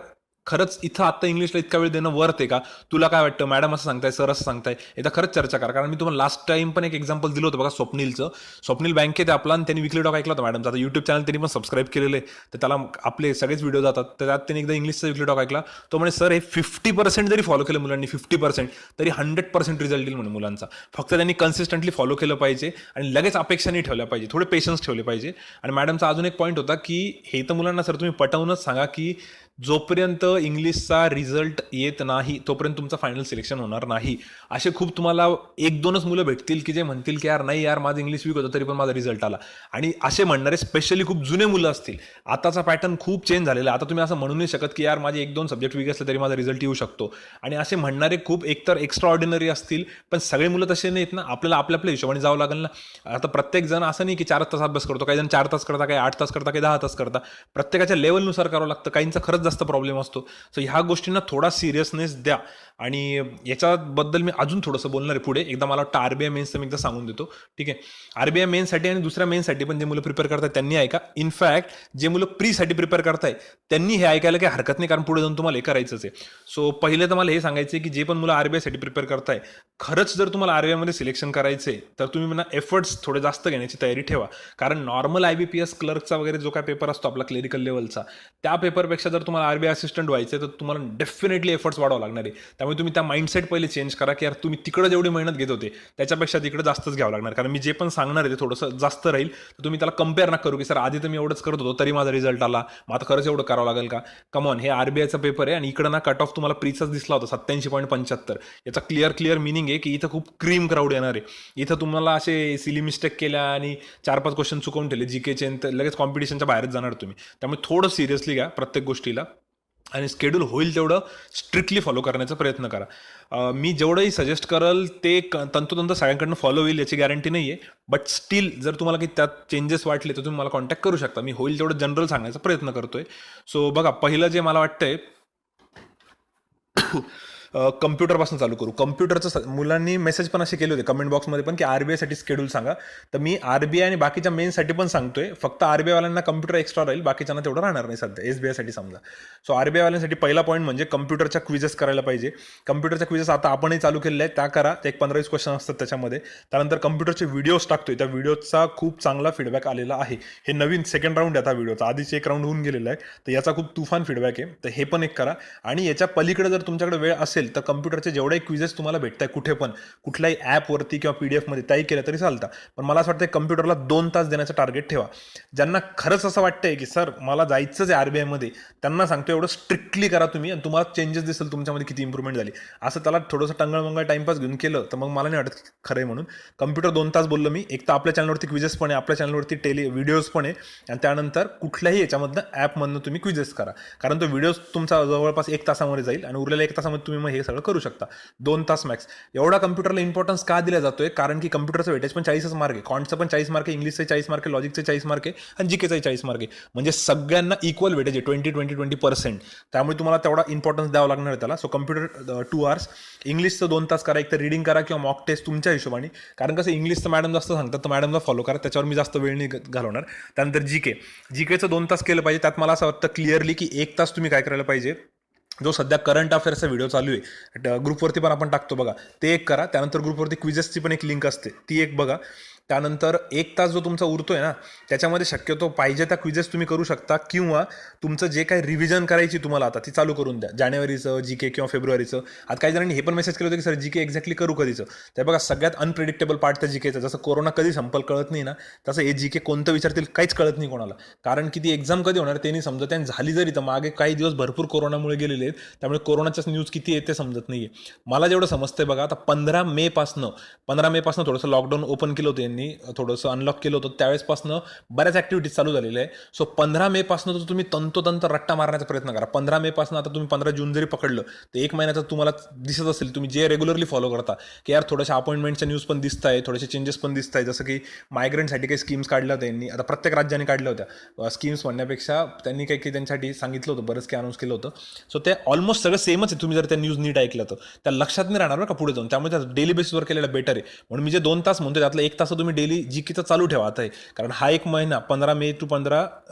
खरंच इथं आत्ता इंग्लिशला इतका वेळ देणं वर्थ आहे का, तुला काय वाटतं, मॅडम असं सांगताय, सर असं सांगताय, एकदा खरंच चर्चा करा. कारण मी तुम्हाला लास्ट टाइम पण एक एक्झाम्पल दिलं होतं बघा, स्वप्नीलचं. स्वप्नील बँकेत आहे आपला, आणि त्यांनी विकली टॉक ऐकला होता मॅडमचा. आता युट्यूब चॅनल त्यांनी पण सबस्क्राईब केलेलं आहे, तर त्याला आपले सगळेच व्हिडिओ जातात. तर त्यात त्यांनी एकदा इंग्लिशचा विकली टॉक ऐकला. तो म्हणे सर हे 50% जरी फॉलो केलं मुलांनी, 50% तरी 100% रिझल्ट येईल म्हणे मुलांचा. फक्त त्यांनी कन्सिस्टंटली फॉलो केलं पाहिजे आणि लगेच अपेक्षा नाही ठेवल्या पाहिजे, थोडे पेशन्स ठेवले पाहिजे. आणि मॅडमचा अजून एक पॉईंट होता की हे तर मुलांना सर तुम्ही पटवूनच सांगा की जोपर्यंत इंग्लिशचा रिझल्ट येत नाही तोपर्यंत तुमचं फायनल सिलेक्शन होणार नाही. असे खूप तुम्हाला 1-2च मुलं भेटतील की जे म्हणतील की यार नाही यार माझं इंग्लिश वीक होतं तरी पण माझा रिझल्ट आला. आणि असे म्हणणारे स्पेशली खूप जुने मुलं असतील. आताचा पॅटर्न खूप चेंज झालेला आहे. आता तुम्ही असं म्हणू नाही शकत की यार माझे 1-2 सब्जेक्ट वीक असले तरी माझा रिझल्ट येऊ शकतो. आणि असे म्हणणारे खूप एकतर एक्स्ट्रा ऑर्डिनरी असतील, पण सगळे मुलं तसे नाहीत ना. आपल्याला आपल्या आपल्या हिशोबाने जावं लागेल ना. आता प्रत्येक जण असं नाही की 4 तास अभ्यास करतो, काही जण 4 तास करता, काही 8 तास करता, काही 10 तास करता. प्रत्येकाच्या लेवलनुसार करावं लागतं. काहींचा खरंच जास्त प्रॉब्लेम असतो. सो ह्या गोष्टींना थोडा सिरियसनेस द्या. आणि याच्याबद्दल मी अजून थोडंसं बोलणार आहे पुढे. एकदा मला वाटतं आरबीआय मेन्सचं मी एकदा सांगून देतो, ठीक आहे. आरबीआय मेन्ससाठी आणि दुसऱ्या मेन्ससाठी पण जे मुलं प्रिपेअर करतात त्यांनी ऐका. इनफॅक्ट जे मुलं प्रीसाठी प्रिपेअर करताय त्यांनी हे ऐकायला काही हरकत नाही, कारण पुढे जाऊन तुम्हाला हे करायचंच आहे. सो पहिले तर मला हे सांगायचं आहे की जे पण मुलं आरबीआयसाठी प्रिपेअर करताय, खरंच जर तुम्हाला आरबीआयमध्ये सिलेक्शन करायचे तर तुम्ही म्हणा एफर्ट्स थोडे जास्त घेण्याची तयारी ठेवा. कारण नॉर्मल IBPS क्लर्कचा वगैरे जो काय पेपर असतो आपला क्लेरिकल लेवलचा, त्या पेपरपेक्षा जर तुम्हाला आरबीआय असिस्टंट व्हायचं तर तुम्हाला डेफिनेटली एफर्ट्स वाढावं लागणार आहे. त्यामुळे तुम्ही त्या माइंडसेट पहिले चेंज करा की यार तुम्ही तिकडे जेवढी मेहनत घेत होते त्याच्यापेक्षा तिकडे जास्तच घ्यावं लागणार. कारण मी जे पण सांगणार आहे ते थोडंसं जास्त राहील. तर तुम्ही त्याला कम्पेअर नका करू की सर आधी तर मी एवढंच करत होतो तरी माझा रिझल्ट आला, मग आता खरंच एवढं करावं लागेल का. कमॉन, हे आरबीआयचा पेपर आहे आणि इकडं ना कट ऑफ तुम्हाला प्रीचाच दिसला होता 87.75. याचा क्लिअर मिनिंग आहे की इथं खूप क्रीम क्राऊड येणार आहे. इथं तुम्हाला असे सिली मिस्टेक केल्या आणि 4-5 क्वेश्चन चुकवून ठेवले जीकेचे, तर लगेच कॉम्पिटिशनच्या बाहेरच जाणार तुम्ही. त्यामुळे थोडं सिरियसली घ्या प्रत्येक गोष्टीला आणि शेड्यूल होईल तेवढं स्ट्रिक्टली फॉलो करण्याचा प्रयत्न करा. मी जेवढंही सजेस्ट करल ते तंतोतंत सगळ्यांकडनं फॉलो होईल याची गॅरंटी नाही आहे. बट स्टील जर तुम्हाला काही त्यात चेंजेस वाटले तर तुम्ही मला कॉन्टॅक्ट करू शकता. मी होईल तेवढं जनरल सांगण्याचा प्रयत्न करतोय. सो बघा, पहिलं जे मला वाटतंय कम्प्युटरपासून चालू करू. कम्प्युटरचं मुलांनी मेसेज पण असे केले होते कमेंट बॉक्समध्ये पण की आरबीआयसाठी शेड्यूल सांगा. तर मी आरबीआय आणि बाकीच्या मेन्ससाठी पण सांगतोय. फक्त आरबीआयवाल्यांना कम्प्युटर एक्स्ट्रा राहील, बाकीच्यांना तेवढं राहणार नाही सध्या एसबीआयसाठी समजा. सो आरबीआयवाल्यांसाठी पहिला पॉईंट म्हणजे कम्प्युटरच्या क्विजेस करायला पाहिजे. कम्प्युटरच्या क्विजेस आता आपणही चालू केलेल्या आहेत, त्या करा. ते एक 15-20 क्वेश्चन असतात त्याच्यामध्ये. त्यानंतर कम्प्युटरचे व्हिडिओज टाकतोय, त्या व्हिडिओचा खूप चांगला फीडबॅक आलेला आहे. हे नवीन सेकंड राऊंड आहे आता व्हिडिओचा, आधीचे एक राऊंड होऊन गेलेला आहे. तर याचा खूप तुफान फीडबॅक आहे, तर हे पण एक करा. आणि याच्या पलीकडे जर तुमच्याकडे वेळ असेल तर कम्प्युटरचे जेवढे क्विजेस तुम्हाला भेटताय कुठे पण कुठल्याही ॲपवरती किंवा PDF मध्ये त्याही केलं तरी चालतं. पण मला असं वाटतं कम्प्युटरला 2 तास देण्याचं टार्गेट ठेवा. ज्यांना खरंच असं वाटतंय की सर मला जायचंच आहे आरबीआयमध्ये, त्यांना सांगतो एवढं स्ट्रिक्टली करा तुम्ही, आणि तुम्हाला चेंजेस दिसेल तुमच्यामध्ये किती इम्प्रूव्हमेंट झाली. असं त्याला थोडंसं टंगळमंगळ टाइमपास घेऊन केलं तर मग मला नाही वाटत खरं आहे म्हणून. कम्प्युटर 2 तास बोललो मी. एक तर आपल्या चॅनलवरती क्विजेस पण आहे, आपल्या चॅनलवरती व्हिडिओज पण आहे, आणि त्यानंतर कुठल्याही याच्यामधनं ॲपमधनं तुम्ही क्विजेस करा. कारण तो व्हिडिओ तुमचा जवळपास 1 तासामध्ये जाईल आणि उरलेल्या 1 तासामध्ये तुम्ही मग हे सगळं करू शकता. 2 तास मॅक्स. एवढा कम्प्युटरला इम्पॉर्टन्स का दिला जातोय, कारण की कम्प्युटरचं वेटेज पण 40च मार्क आहे, कॉन्टचं पण 40 मार्क आहे, इंग्लिशचे 40 मार्क आहे, लॉजिकचे 40 मार्क आहे आणि जीकेचे 40 मार्क आहे. म्हणजे सगळ्यांना इक्वल वेटेज आहे, 20-20-20%. त्यामुळे तुम्हाला तेवढा इम्पॉर्टन्स द्यावा लागणार आहे त्याला. सो कम्प्युटर 2 आवर्स, इंग्लिशचं 2 तास करा. एक तर रिडिंग करा किंवा मॉक टेस्ट तुमच्या हिशोबाने. कारण कसं इंग्लिशचं मॅडम जास्त सांगतात तर मॅडमला फॉलो करा, त्याच्यावर मी जास्त वेळ नाही घालवणार. त्यानंतर जीकेचं 2 तास केलं पाहिजे. त्यात मला असं वाटतं क्लिअरली की 1 तास तुम्ही काय करायला पाहिजे, जो सध्या करंट अफेअर्सचा व्हिडिओ चालू आहे ग्रुपवरती पण आपण टाकतो बघा, ते एक करा. त्यानंतर ग्रुपवरती क्विजेसची पण एक लिंक असते, ती एक बघा. त्यानंतर 1 तास जो तुमचा उरतोय ना, त्याच्यामध्ये शक्यतो पाहिजे त्या क्विजेस तुम्ही करू शकता, किंवा तुमचं जे काही रिव्हिजन करायची तुम्हाला आता ती चालू करून द्या. जानेवारीचं जीके किंवा फेब्रुवारीचं. आता काही जणांनी हे पण मेसेज केलं होतं की सर जीके एक्झॅक्टली करू कधीचं. तर बघा, सगळ्यात अनप्रिडिक्टेबल पार्ट त्या जीकेचं, जसं कोरोना कधी संपल कळत नाही ना, तसं हे जीके कोणतं विचारतील काहीच कळत नाही कोणाला. कारण की ती एक्झाम कधी होणार ते नाही समजत. आणि झाली जरी तर मागे काही दिवस भरपूर कोरोनामुळे गेलेले आहेत, त्यामुळे कोरोनाच्याच न्यूज किती आहेत ते समजत नाहीये. मला जेवढं समजतंय बघा, आता 15 मे पासनं थोडंसं लॉकडाऊन ओपन केलं होतं त्यांनी थोडंसं अनलॉक केलं होतं त्यावेळेसपासून बऱ्याच ॲक्टिव्हिटीज चालू झालेल्या आहे. सो 15 मे पासून तर तुम्ही तंतोतंत रट्टा मारण्याचा प्रयत्न करा. 15 मे पासून आता तुम्ही 15 जून जरी पकडलं तर एक महिन्याचं तुम्हाला दिसत असेल, तुम्ही जे रेग्युलरली फॉलो करता की यार थोड्याशा अपॉइंटमेंटच्या न्यूज पण दिसत आहे, थोडेसे चेंजेस पण दिसत आहे. जसं की मायग्रेंटसाठी काही स्कीम्स काढल्या होत्या त्यांनी, आता प्रत्येक राज्याने काढल्या होत्या स्कीम्स म्हणण्यापेक्षा त्यांनी काही त्यांच्यासाठी सांगितलं होतं, बरंच काही अनाऊन्स केलं होतं. सो ते ऑलमोस्ट सगळं सेमच आहे. तुम्ही जर त्या न्यूज नीट ऐकलं तर त्या लक्षात नाही राहणार का पुढे जाऊन. त्यामुळे त्या डेली बेसिसवर केलेलं बेटर आहे. म्हणून मी जे 2 तास म्हणतो त्यातलं 1 तास तुम्ही डेली जीकेचा चालू ठेवा आता आहे. कारण हा एक महिना 15 मे टू 15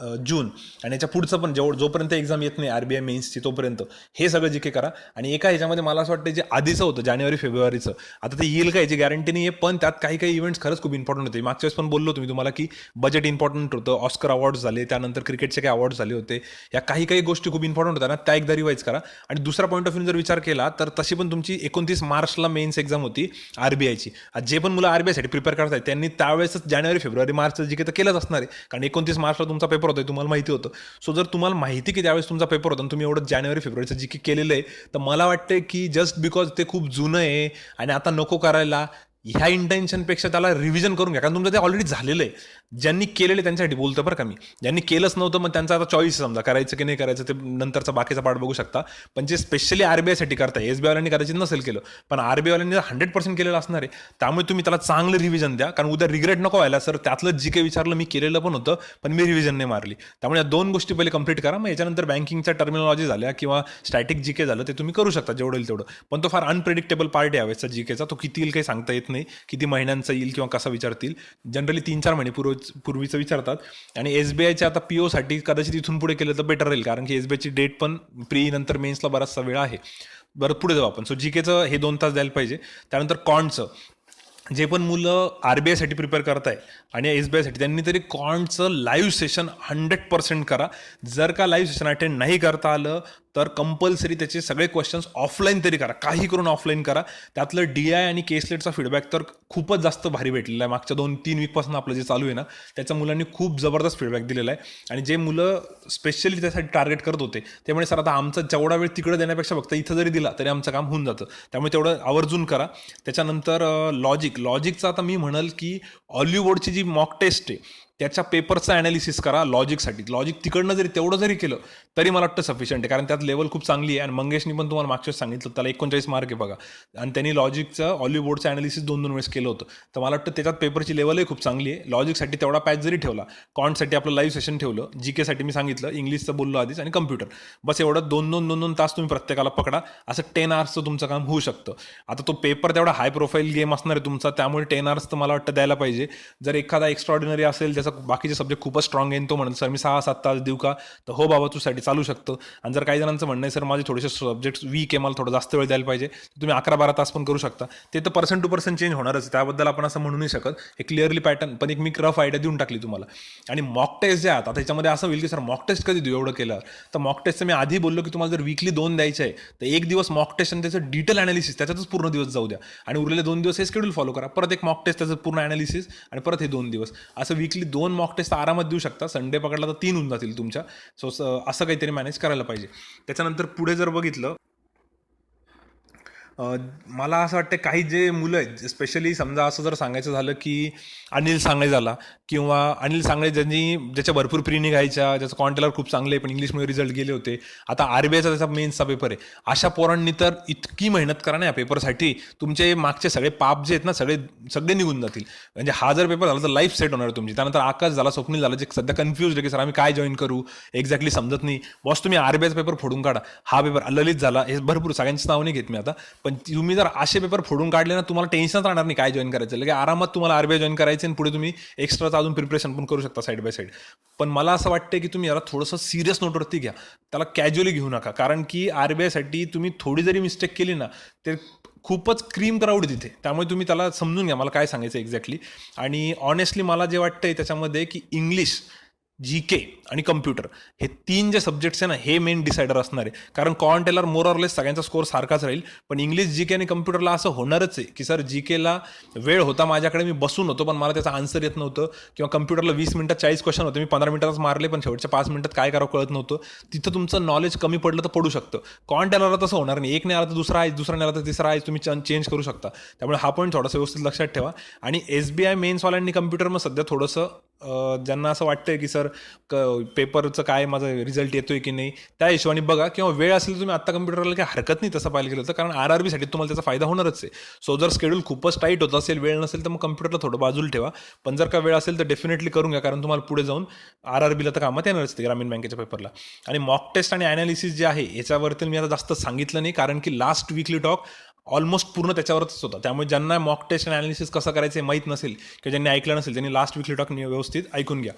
जून आणि याच्या पुढचं पण जोपर्यंत एक्झाम येत नाही आरबीआय मेन्सची तोपर्यंत हे सगळं जीके करा. आणि एका ह्याच्यामध्ये मला असं वाटतं जे आधीचं होतं जानेवारी फेब्रुवारीचं, आता ते येईल का याची गॅरंटी नाही आहे, पण त्यात काही काही इव्हेंट्स खरंच खूप इम्पॉर्टंट होते. मागच्या वेळेस पण बोललो तुम्ही तुम्हाला की बजेट इम्पॉर्टंट होतं, ऑस्कर अवॉर्ड्स झाले, त्यानंतर क्रिकेटचे काही अवॉर्ड झाले होते, या काही काही गोष्टी खूप इम्पॉर्टंट होत्या ना, त्या एकदा रिवाईज करा. आणि दुसरा पॉईंट ऑफ व्ह्यू जर विचार केला तर तशी पण तुमची 29 मार्चला मेन्स एक्झाम होती आरबीआयची. जे पण मुलं आरबीआयसाठी प्रिपेअर करत आहेत त्यांनी त्यावेळेसच जानेवारी फेब्रुवारी मार्चचं जी काही तर केलंच असणार आहे, कारण 29 मार्चला तुमचा पेपर होता तुम्हाला माहिती होतं. सो जर तुम्हाला माहिती की त्यावेळेस तुमचा पेपर होता आणि तुम्ही एवढं जानेवारी फेब्रुवारीचं जी की केलेलं आहे, तर मला वाटतं की जस्ट बिकॉज ते खूप जुनं आहे आणि आता नको करायला, ह्या इंटेन्शनपेक्षा त्याला रिव्हिजन करून घ्या. कारण तुमचं ते ऑलरेडी झालेलं आहे. ज्यांनी केलेलं त्यांच्यासाठी बोलतं बरं का मी, ज्यांनी केलंच नव्हतं मग त्यांचा आता चॉईस समजा करायचं की नाही करायचं ते नंतरचा बाकीचा पार्ट बघू शकता. पण जे स्पेशली आरबीआयसाठी करताय, एसबीआयवाल्यांनी कदाचित नसेल केलं, पण आरबीआयवाल्यांनी 100% केलेलं असणार आहे. त्यामुळे तुम्ही त्याला चांगलं रिव्हिजन द्या, कारण उद्या रिग्रेट नको व्हायला, सर त्यातलं जी काही विचारलं मी केलेलं पण होतं पण मी रिव्हिजन नाही मारली. त्यामुळे या 2 गोष्टी पहिले कंप्लीट करा. मग याच्यानंतर बँकिंगच्या टर्मिनॉलॉजी झाल्या किंवा स्टॅटिक जी के झालं ते तुम्ही करू शकता जेवढं येईल तेवढं. पण तो फार अनप्रेडिक्टेबल पार्ट आहे यावेळेसचा जी केचा. तो किती येईल काही सांगता येत नाही, किती महिन्यांचा येईल किंवा कसा विचारतील. जनरली 3-4 महिने पूर्वीचं विचारतात. आणि एसबीआयच्या आता पीओसाठी कदाचित इथून पुढे केलं तर बेटर राहील, कारण की एसबीआयची डेट पण प्री नंतर मेन्सला बराचसा वेळ आहे. बरं पुढे जाऊ आपण. सो जीकेचं हे 2 तास द्यायला पाहिजे. त्यानंतर कॉन्टचं जे पण मुलं आरबीआयसाठी प्रिपेअर करताय आणि एसबीआयसाठी त्यांनी तरी कॉन्टचं लाईव्ह सेशन 100% करा. जर का लाईव्ह सेशन अटेंड नाही करता आलं तर कंपल्सरी त्याचे सगळे क्वेश्चन्स ऑफलाईन तरी करा, काही करून ऑफलाईन करा. त्यातलं DI आणि केसलेटचा फीडबॅक तर खूपच जास्त भारी भेटलेला आहे. मागच्या 2-3 वीकपासून आपलं जे चालू आहे ना, त्याच्या मुलांनी खूप जबरदस्त फीडबॅक दिलेला आहे. आणि जे मुलं स्पेशली त्यासाठी टार्गेट करत होते ते म्हणजे सर आता आमचा जेवढा वेळ तिकडे देण्यापेक्षा फक्त इथं जरी दिला तरी आमचं काम होऊन जातं, त्यामुळे तेवढं आवर्जून करा. त्याच्यानंतर लॉजिकचं आता मी म्हणाल की ऑलिव्हवोर्डची जी मॉक टेस्ट आहे त्याच्या पेपरचं ॲनालिसिस करा लॉजिकसाठी. लॉजिक तिकडनं जरी तेवढं जरी केलं तरी मला वाटतं सफिशियंट आहे, कारण त्यात लेवल खूप चांगली आहे. आणि मंगेशनी पण तुम्हाला मागच्याच सांगितलं त्याला 39 मार्क आहे बघा, आणि त्यांनी लॉजिकचं ऑलिव्हवोर्डचं ॲनालिसिस 2-2 वेळेस केलं होतं. तर मला वाटतं त्याच्यात पेपरची लेवलही खूप चांगली आहे. लॉजिकसाठी तेवढा पॅच जरी ठेवला, कॉन्टसाठी आपलं लाईव्ह सेशन ठेवलं, जीकेसाठी मी सांगितलं, इंग्लिशचं बोललो आधीच, आणि कम्प्युटर, बस एवढं 2-2 तास तुम्ही प्रत्येकाला पकडा. असं 10 आवर्सचं तुमचं काम होऊ शकतं. आता तो पेपर तेवढा हाय प्रोफाईल गेम असणार आहे तुमचा, त्यामुळे 10 आवर्स तर मला वाटतं द्यायला पाहिजे. जर एखादा एक्स्ट्रॉर्डिनरी असेल, त्याचा बाकीचे सब्जेक्ट खूपच स्ट्रॉंग आहे, तो म्हणतो सर मी 6-7 तास देऊ का, तर हो बाबा तुझ्यासाठी चालू शकतं. आणि जर काही जणांचं म्हणणं आहे सर माझे थोडेसे सब्जेक्ट वीक आहे, मला थोडं जास्त वेळ द्यायला पाहिजे, तुम्ही 11-12 तास पण करू शकता. ते तर पर्सन टू पर्सन चेंज होणारच, त्याबद्दल आपण असं म्हणू नाही शकत. हे क्लिअरली पॅटर्न, पण एक मी रफ आयडिया देऊन टाकली तुम्हाला. आणि मॉक टेस्ट जे आहेत आता त्याच्यामध्ये असं होईल की सर मॉक टेस्ट कधी देऊ एवढं केलं, तर मॉक टेस्टचं मी आधी बोललो की तुम्हाला जर वीकली 2 द्यायचे आहे तर एक दिवस मॉक टेस्ट आणि त्याचं डिटेल ॲनालिसिस त्याच्यातच पूर्ण दिवस जाऊ द्या, आणि उरलेले 2 दिवस हे शेड्यूल फॉलो करा. परत एक मॉक टेस्ट त्याचं पूर्ण ॲनालिसिस, आणि परत हे 2 दिवस, असं वीकली 2 मॉक टेस्ट आरामात देऊ शकता. संडे पकडला तर 3 होऊन जातील तुमच्या. सो असं काहीतरी मॅनेज करायला पाहिजे. त्याच्यानंतर पुढे जर बघितलं, मला असं वाटतं काही जे मुलं आहेत, स्पेशली समजा असं जर सांगायचं झालं की अनिल सांगळे झाला, किंवा अनिल सांगळे ज्याच्या भरपूर प्री निघायच्या, ज्याचं कॉन्टेलर खूप चांगले पण इंग्लिशमध्ये रिझल्ट गेले होते, आता आरबीआयचा त्याचा मेन्सचा पेपर आहे. अशा पोरांनी तर इतकी मेहनत करा ना या पेपरसाठी, तुमचे मागचे सगळे पाप जे आहेत ना सगळे निघून जातील. म्हणजे हा जर पेपर झाला तर लाईफ सेट होणार तुमची. त्यानंतर आकाश झाला, स्वप्नील झाला, जे सध्या कन्फ्युज आहे की सर आम्ही काय जॉईन करू, एक्झॅक्टली समजत नाही, बॉस तुम्ही आरबीआयचा पेपर फोडून काढा. हा पेपर ललित झाला, हे भरपूर सगळ्यांचं नाव नाही घेत मी आता, पण तुम्ही जर असे पेपर फोडून काढले ना, तुम्हाला टेन्शनच राहणार नाही काय जॉईन करायचं. लगे आरामात तुम्हाला आरबीआय जॉईन करायचं, आणि पुढे तुम्ही एक्स्ट्राचं अजून प्रिपरेशन पण करू शकता साईड बाय साईड. पण मला असं वाटतं की तुम्ही याला थोडंसं सिरियस नोटवरती घ्या, त्याला कॅज्युअली घेऊ नका, कारण की आरबीआयसाठी तुम्ही थोडी जरी मिस्टेक केली ना, ते खूपच क्रीम क्राऊड तिथे. त्यामुळे तुम्ही त्याला समजून घ्या मला काय सांगायचं एक्झॅक्टली. आणि ऑनेस्टली मला जे वाटतंय त्याच्यामध्ये की इंग्लिश GK आणि कम्प्युटर हे 3 जे सब्जेक्ट्स आहे ना, हे मेन डिसायडर असणार आहे. कारण कॉन्टेलर मोर ऑर लेस सगळ्यांचा स्कोर सारखाच राहील. पण इंग्लिश GK आणि कम्प्युटरला असं होणारच आहे की सर GKला वेळ होता माझ्याकडे, मी बसून होतो पण मला त्याचा आन्सर येत नव्हतं, किंवा कम्प्युटरला 20 मिनिटात 40 क्वेश्चन होते, मी 15 मिनिटातच मारले पण शेवटच्या 5 मिनिटात काय करावं कळत नव्हतं. तिथं तुमचं नॉलेज कमी पडलं तर पडू शकतं. कॉन्टेलरला तसं होणार नाही. एक नाही आला तर दुसरा आहे, दुसरा नाही आला तर तिसरा आहे, तुम्ही चेंज करू शकता. त्यामुळे हा पॉईंट थोडासा व्यवस्थित लक्षात ठेवा. आणि SBI मेन्सवाल्यांनी कम्प्युटर मग सध्या थोडंसं ज्यांना असं वाटतंय की सर पेपरचं काय माझा रिझल्ट येतोय की नाही, त्या हिशोबाने बघा. किंवा वेळ असेल तुम्ही आत्ता कम्प्युटरला काही हरकत नाही तसं पाहिलं गेलं तर, कारण RRBसाठी तुम्हाला त्याचा फायदा होणारच आहे. सो जर शेड्यूल खूपच टाईट होत असेल, वेळ नसेल तर मग कम्प्युटरला थोडं बाजूला ठेवा. पण जर का वेळ असेल तर डेफिनेटली करून घ्या, कारण तुम्हाला पुढे जाऊन RRBला तर कामात येणारच ते ग्रामीण बँकेच्या पेपरला. आणि मॉक टेस्ट आणि ॲनालिसिस जे आहे याच्यावरती मी आता जास्त सांगितलं नाही, कारण की लास्ट वीकली टॉक ऑलमोस्ट पूर्ण त्याच्यावरच होता. त्यामुळे ज्यांना मॉक टेस्ट अनालिसिस कसं करायचं हे माहीत नसेल किंवा ज्यांनी ऐकलं नसेल त्यांनी लास्ट वीकली टॉक व्यवस्थित ऐकून घ्या.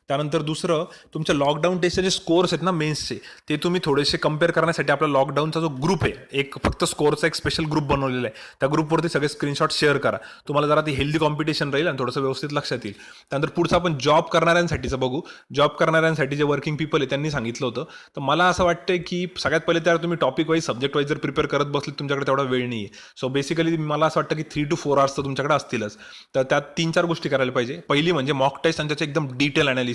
त्यानंतर दुसरं, तुमच्या लॉकडाऊन टेस्टचे जे स्कोर्स आहेत ना मेन्सचे, ते तुम्ही थोडेसे कम्पेअर करण्यासाठी आपला लॉकडाऊनचा जो ग्रुप आहे, एक फक्त स्कोरचा एक स्पेशल ग्रुप बनवलेला आहे. त्या ग्रुपवरती सगळे स्क्रीनशॉट शेअर करा. तुम्हाला जरा ती हेल्दी कॉम्पिटिशन राहील आणि थोडंसं व्यवस्थित लक्षात येईल. त्यानंतर पुढचं आपण जॉब करणाऱ्यांसाठीचं बघू. जॉब करणाऱ्यांसाठी जे वर्किंग पीपल आहे त्यांनी सांगितलं होतं. तर मला असं वाटतं की सगळ्यात पहिले त्यावर तुम्ही टॉपिक वाईज, सब्जेक्ट वाईज जर प्रिपेअर करत बसले तुमच्याकडे तेवढा वेळ नाही आहे. सो बेसिकली मला असं वाटतं की 3 to 4 hours तर तुमच्याकडे असतीलच. तर त्यात 3-4 गोष्टी करायला पाहिजे. पहिली म्हणजे मॉक टेस्ट आणि त्याचे एकदम डिटेल अनालिसिस.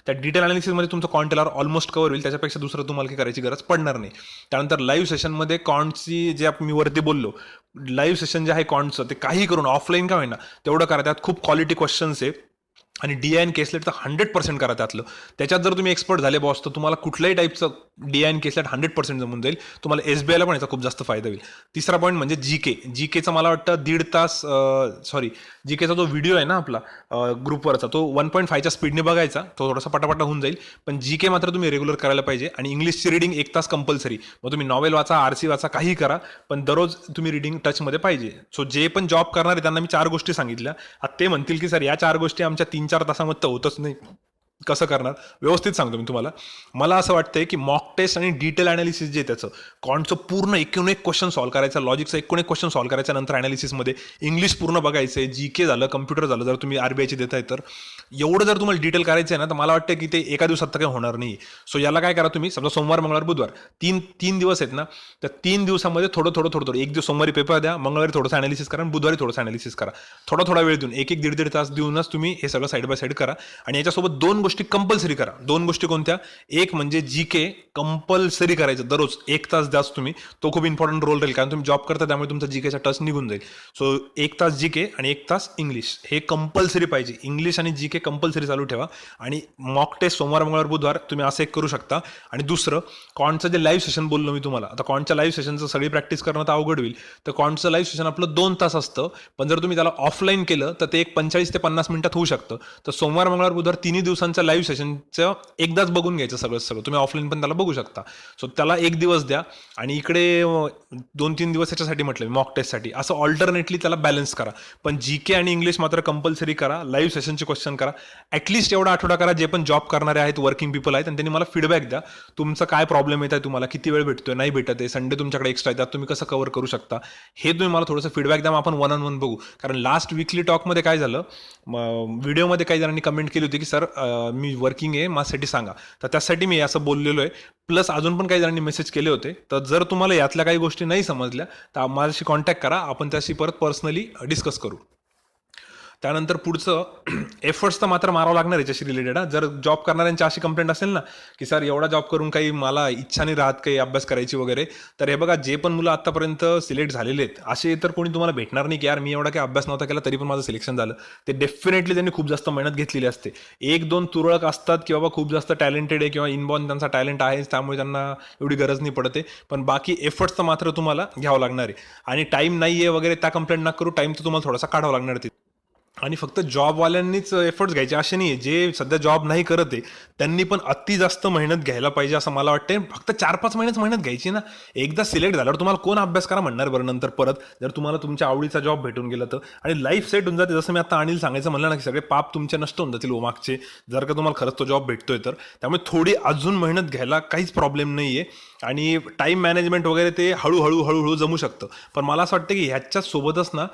त्या डिटेल अनालिसिसमध्ये तुमचं कॉन्टेलर ऑलमोस्ट कव्हर होईल. त्याच्यापेक्षा दुसरं तुम्हाला काही करायची गरज पडणार नाही. त्यानंतर लाईव्ह सेशनमध्ये कॉन्टची जे मी वरती बोललो, लाईव्ह सेशन जे आहे कॉन्टचं, ते काही करून ऑफलाईन का होईना तेवढं करा. त्यात खूप क्वालिटी क्वेश्चन्स आहे. आणि DI आणि केसलेट तर 100% करा त्यातलं. त्याच्यात जर तुम्ही एक्सपर्ट झाले बॉस, तर तुम्हाला कुठल्याही टाईपचं DI आणि केसलेट 100% जमून जाईल. तुम्हाला SBIला पण याचा खूप जास्त फायदा होईल. तिसरा पॉईंट म्हणजे GKचा मला वाटतं 1.5 तास, GKचा जो व्हिडिओ आहे ना आपला ग्रुपवरचा, तो 1.5च्या स्पीडने बघायचा. तो थोडासा पटापटा होऊन जाईल. पण GK मात्र तुम्ही रेग्युलर करायला पाहिजे. आणि इंग्लिशची रिडिंग 1 तास कंपल्सरी. मग तुम्ही नॉवेल वाचा, RC वाचा, काही करा, पण दररोज तुम्ही रिडिंग टचमध्ये पाहिजे. सो जे पण जॉब करणार आहे त्यांना मी 4 गोष्टी सांगितल्या. आता ते म्हणतील की सर या 4 गोष्टी आमच्या 3-4 तासामध्ये तर होतच नाही, कसं करणार? व्यवस्थित सांगतो मी तुम्हाला. मला असं वाटतंय की मॉक टेस्ट आणि डिटेल अनालिसिस जे त्याचं कॉन्टचं पूर्ण एकूण एक क्वेश्चन सॉल्व्ह करायचा, लॉजिकचा एकूण एक क्वेश्चन सॉल्व्ह करायचा, नंतर अनालिसिसमध्ये इंग्लिश पूर्ण बघायचं आहे, GK झालं, कम्प्युटर झालं, जर तुम्ही RBIची देताय तर एवढं जर तुम्हाला डिटेल करायचं आहे ना, तर मला वाटतं की ते एका दिवसात तर काही होणार नाही. सो याला काय करा तुम्ही, समजा सोमवार, मंगळवार, बुधवार तीन दिवस आहेत ना, तर 3 दिवसामध्ये थोडं एक दिवस सोमवारी पेपर द्या, मंगळवारी थोडंसं अनालिसिस करा, बुधवारी थोडंसं अनालिसिस करा. थोडा वेळ देऊन 1-1, 1.5 तास देऊनच तुम्ही हे सगळं साईड बाय साईड करा. आणि याच्यासोबत 2 गोष्टी कंपल्सरी करा. 2 गोष्टी कोणत्या? एक म्हणजे GK कंपल्सरी करायचं, दररोज 1 तास द्याच तुम्ही. तो खूप इम्पॉर्टंट रोल राहील, कारण तुम्ही जॉब करता त्यामुळे तुमचा GKचा टच निघून जाईल. सो 1 तास GK आणि 1 तास इंग्लिश, हे कंपल्सरी पाहिजे. इंग्लिश आणि GK कंपल्सरी चालू ठेवा. आणि मॉक टेस्ट सोमवार, मंगळवार, बुधवार तुम्ही असं एक करू शकता. आणि दुसरं, कॉन्टचं जे लाईव्ह सेशन बोललो मी तुम्हाला, आता कॉन्टच्या लाईव्ह सेशनचं सगळी प्रॅक्टिस करणं तर अवघड होईल. तर कॉन्टचं लाईव्ह सेशन आपलं 2 तास असतं, पण जर तुम्ही त्याला ऑफलाईन केलं तर ते एक 45 ते 50 मिनिटात होऊ शकतं. तर सोमवार, मंगळवार, बुधवार 3 दिवसांच्या लाईव्ह सेशनचं एकदाच बघून घ्यायचं सगळं. तुम्ही ऑफलाईन पण त्याला बघू शकता. सो त्याला 1 दिवस द्या. आणि इकडे 2-3 दिवस याच्यासाठी म्हटलं मॉक टेस्टसाठी. असं ऑल्टरनेटली त्याला बॅलन्स करा. पण GK आणि इंग्लिश मात्र कंपल्सरी करा. लाईव्ह सेशनचे क्वेश्चन करा. ॲटलिस्ट एवढा आठवडा करा. जे पण जॉब करणारे आहेत, वर्किंग पीपल आहेत, आणि त्यांनी मला फीडबॅक द्या. तुमचा काय प्रॉब्लेम येत आहे, तुम्हाला किती वेळ भेटतोय, नाही भेटत आहे, संडे तुमच्याकडे एक्स्ट्रा येतात, तुम्ही कसं कव्हर करू शकता, हे तुम्ही मला थोडंसं फीडबॅक द्या. मग आपण 1-on-1 बघू. कारण लास्ट वीकली टॉकमध्ये काय झालं, व्हिडिओमध्ये काही जणांनी कमेंट केली होती की सर मी वर्किंग आहे, माझ्यासाठी सांगा. तर त्यासाठी मी असं बोललेलो आहे. प्लस अजून पण काही जणांनी मेसेज केले होते. तर जर तुम्हाला यातल्या काही गोष्टी नाही समजल्या तर माझ्याशी कॉन्टॅक्ट करा. आपण त्याशी परत पर्सनली डिस्कस करू. त्यानंतर पुढचं एफर्ट्स तर मात्र मारावं लागणार याच्याशी रिलेटेड. जर जॉब करणाऱ्यांची अशी कंप्लेंट असेल ना की सर एवढा जॉब करून काही मला इच्छा नाही राहत काही अभ्यास करायची वगैरे, तर हे बघा, जे पण मुलं आत्तापर्यंत सिलेक्ट झालेले आहेत असे तर कोणी तुम्हाला भेटणार नाही की यार मी एवढा काही अभ्यास नव्हता केला तरी पण माझं सिलेक्शन झालं. ते डेफिनेटली त्यांनी खूप जास्त मेहनत घेतलेली असते. 1-2 तुरळक असतात की बाबा खूप जास्त टॅलेंटेड आहे किंवा इनबॉर्न त्यांचा टॅलेंट आहे, त्यामुळे त्यांना एवढी गरज नाही पडते. पण बाकी एफर्ट्स तर मात्र तुम्हाला घ्यावं लागणार आहे. आणि टाईम नाही आहे वगैरे त्या कंप्लेंट नका करू. टाईम तर तुम्हाला थोडासा काढावा लागणार आहे. आणि फक्त जॉबवाल्यांनीच एफर्ट्स घ्यायचे असे नाही आहे. जे सध्या जॉब नाही करत आहे त्यांनी पण अति जास्त मेहनत घ्यायला पाहिजे असं मला वाटतं. फक्त 4-5 महिन्याच मेहनत घ्यायची ना. एकदा सिलेक्ट झाल्यावर तुम्हाला कोण अभ्यास करा म्हणणार बरं नंतर परत, जर तुम्हाला तुमच्या आवडीचा जॉब भेटून गेला तर. आणि लाईफ सेट होऊन जाते. जसं मी आता अनिल सांगायचं म्हणलं ना की सगळे पाप तुमचे नष्ट होऊन जातील मागचे, जर का तुम्हाला खरंच तो जॉब भेटतोय तर. त्यामुळे थोडी अजून मेहनत घ्यायला काहीच प्रॉब्लेम नाही आहे. आणि टाईम मॅनेजमेंट वगैरे ते हळूहळू जमू शकतं. पण मला असं वाटतं की ह्याच्या सोबतच ना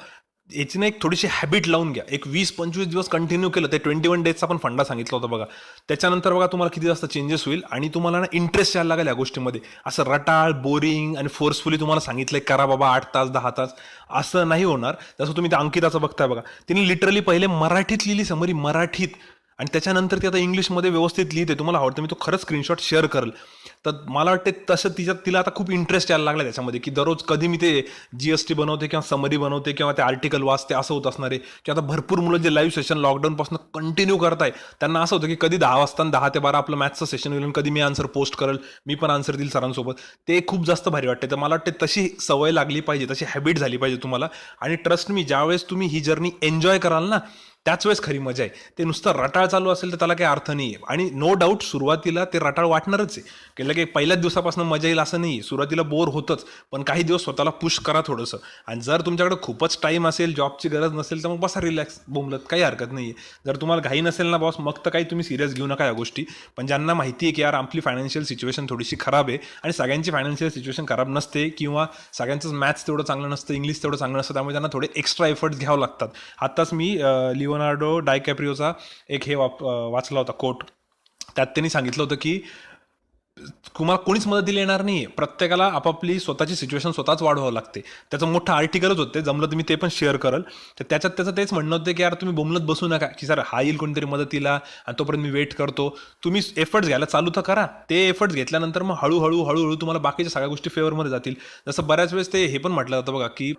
याची ना एक थोडीशी हॅबिट लावून घ्या. एक 20-25 दिवस कंटिन्यू केलं, ते 21 डेजचा पण फंडा सांगितला होता बघा. त्याच्यानंतर बघा तुम्हाला किती जास्त चेंजेस होईल आणि तुम्हाला ना इंटरेस्ट यायला लागेल या गोष्टीमध्ये. असं रटाळ, बोरिंग आणि फोर्सफुली तुम्हाला सांगितलंय करा बाबा 8 तास 10 तास, असं नाही होणार. जसं तुम्ही त्या अंकिताचं बघताय बघा, तिने लिटरली पहिले मराठीत लिहिली समरी, मराठीत, आणि त्याच्यानंतर ती आता इंग्लिशमध्ये व्यवस्थित लिहिते. तुम्हाला आवडतं, मी तो खरंच स्क्रीनशॉट शेअर करेल. तर मला वाटते तसं तिला आता खूप इंटरेस्ट यायला लागला त्याच्यामध्ये, की दररोज कधी मी ते GST बनवते किंवा समरी बनवते किंवा ते आर्टिकल वाचते, असं होत असणार आहे. की आता भरपूर मुलं जे लाईव्ह सेशन लॉकडाऊनपासून कंटिन्यू करताय, त्यांना असं होतं की कधी 10 वाजता 10 ते 12 आपलं मॅथ्सचं सेशन होईल, कधी मी आन्सर पोस्ट करेल, मी पण आन्सर देईल सरांसोबत. ते खूप जास्त भारी वाटते. तर मला वाटते तशी सवय लागली पाहिजे, तशी हॅबिट झाली पाहिजे तुम्हाला. आणि ट्रस्ट मी, ज्यावेळेस तुम्ही ही जर्नी एन्जॉय कराल ना, त्याच वेळेस खरी मजा आहे. ते नुसतं रटाळ चालू असेल तर त्याला काही अर्थ नाही आहे. आणि नो डाऊट सुरुवातीला ते रटाळ वाटणारच आहे, की लगे पहिल्याच दिवसापासून मजा येईल असं नाही. सुरुवातीला बोर होतंच, पण काही दिवस स्वतःला पुश करा थोडंसं. आणि जर तुमच्याकडे खूपच टाईम असेल, जॉबची गरज नसेल, तर मग बसा रिलॅक्स बोंबलत, काही हरकत नाही आहे. जर तुम्हाला घाई नसेल ना बॉस, मग तर काही तुम्ही सिरियस घेऊ नका या गोष्टी. पण ज्यांना माहिती आहे की यार आपली फायनान्शियल सिच्युएशन थोडीशी खराब आहे, आणि सगळ्यांची फायनान्शियल सिच्युएशन खराब नसते, किंवा सगळ्यांचंच मॅथ्स तेवढं चांगलं नसतं, इंग्लिश तेवढं चांगलं नसतं, त्यामुळे त्यांना थोडे एक्स्ट्रा एफर्ट्स घ्यावं लागतात. आत्ताच मी लिओनार्डो डायकॅप्रिओचा एक वाचला होता कोट. त्यात त्यांनी सांगितलं होतं की तुम्हाला कोणीच मदतीला येणार नाही. प्रत्येकाला आपापली स्वतःची सिच्युएशन स्वतःच वाढवावं लागते. त्याचं मोठं आर्टिकलच होते, जमलं तुम्ही ते पण शेअर करेल. तर त्याच्यात त्याचं तेच म्हणणं होतं की यार तुम्ही बोंबलत बसू नका की सर हा येईल कोणतरी मदतीला आणि तोपर्यंत मी वेट करतो. तुम्ही एफर्ट्स घ्यायला चालू तर करा. ते एफर्ट्स घेतल्यानंतर मग हळूहळू तुम्हाला बाकीच्या सगळ्या गोष्टी फेवरमध्ये जातील. जसं बऱ्याच वेळेस ते हे पण म्हटलं जातं बघा, की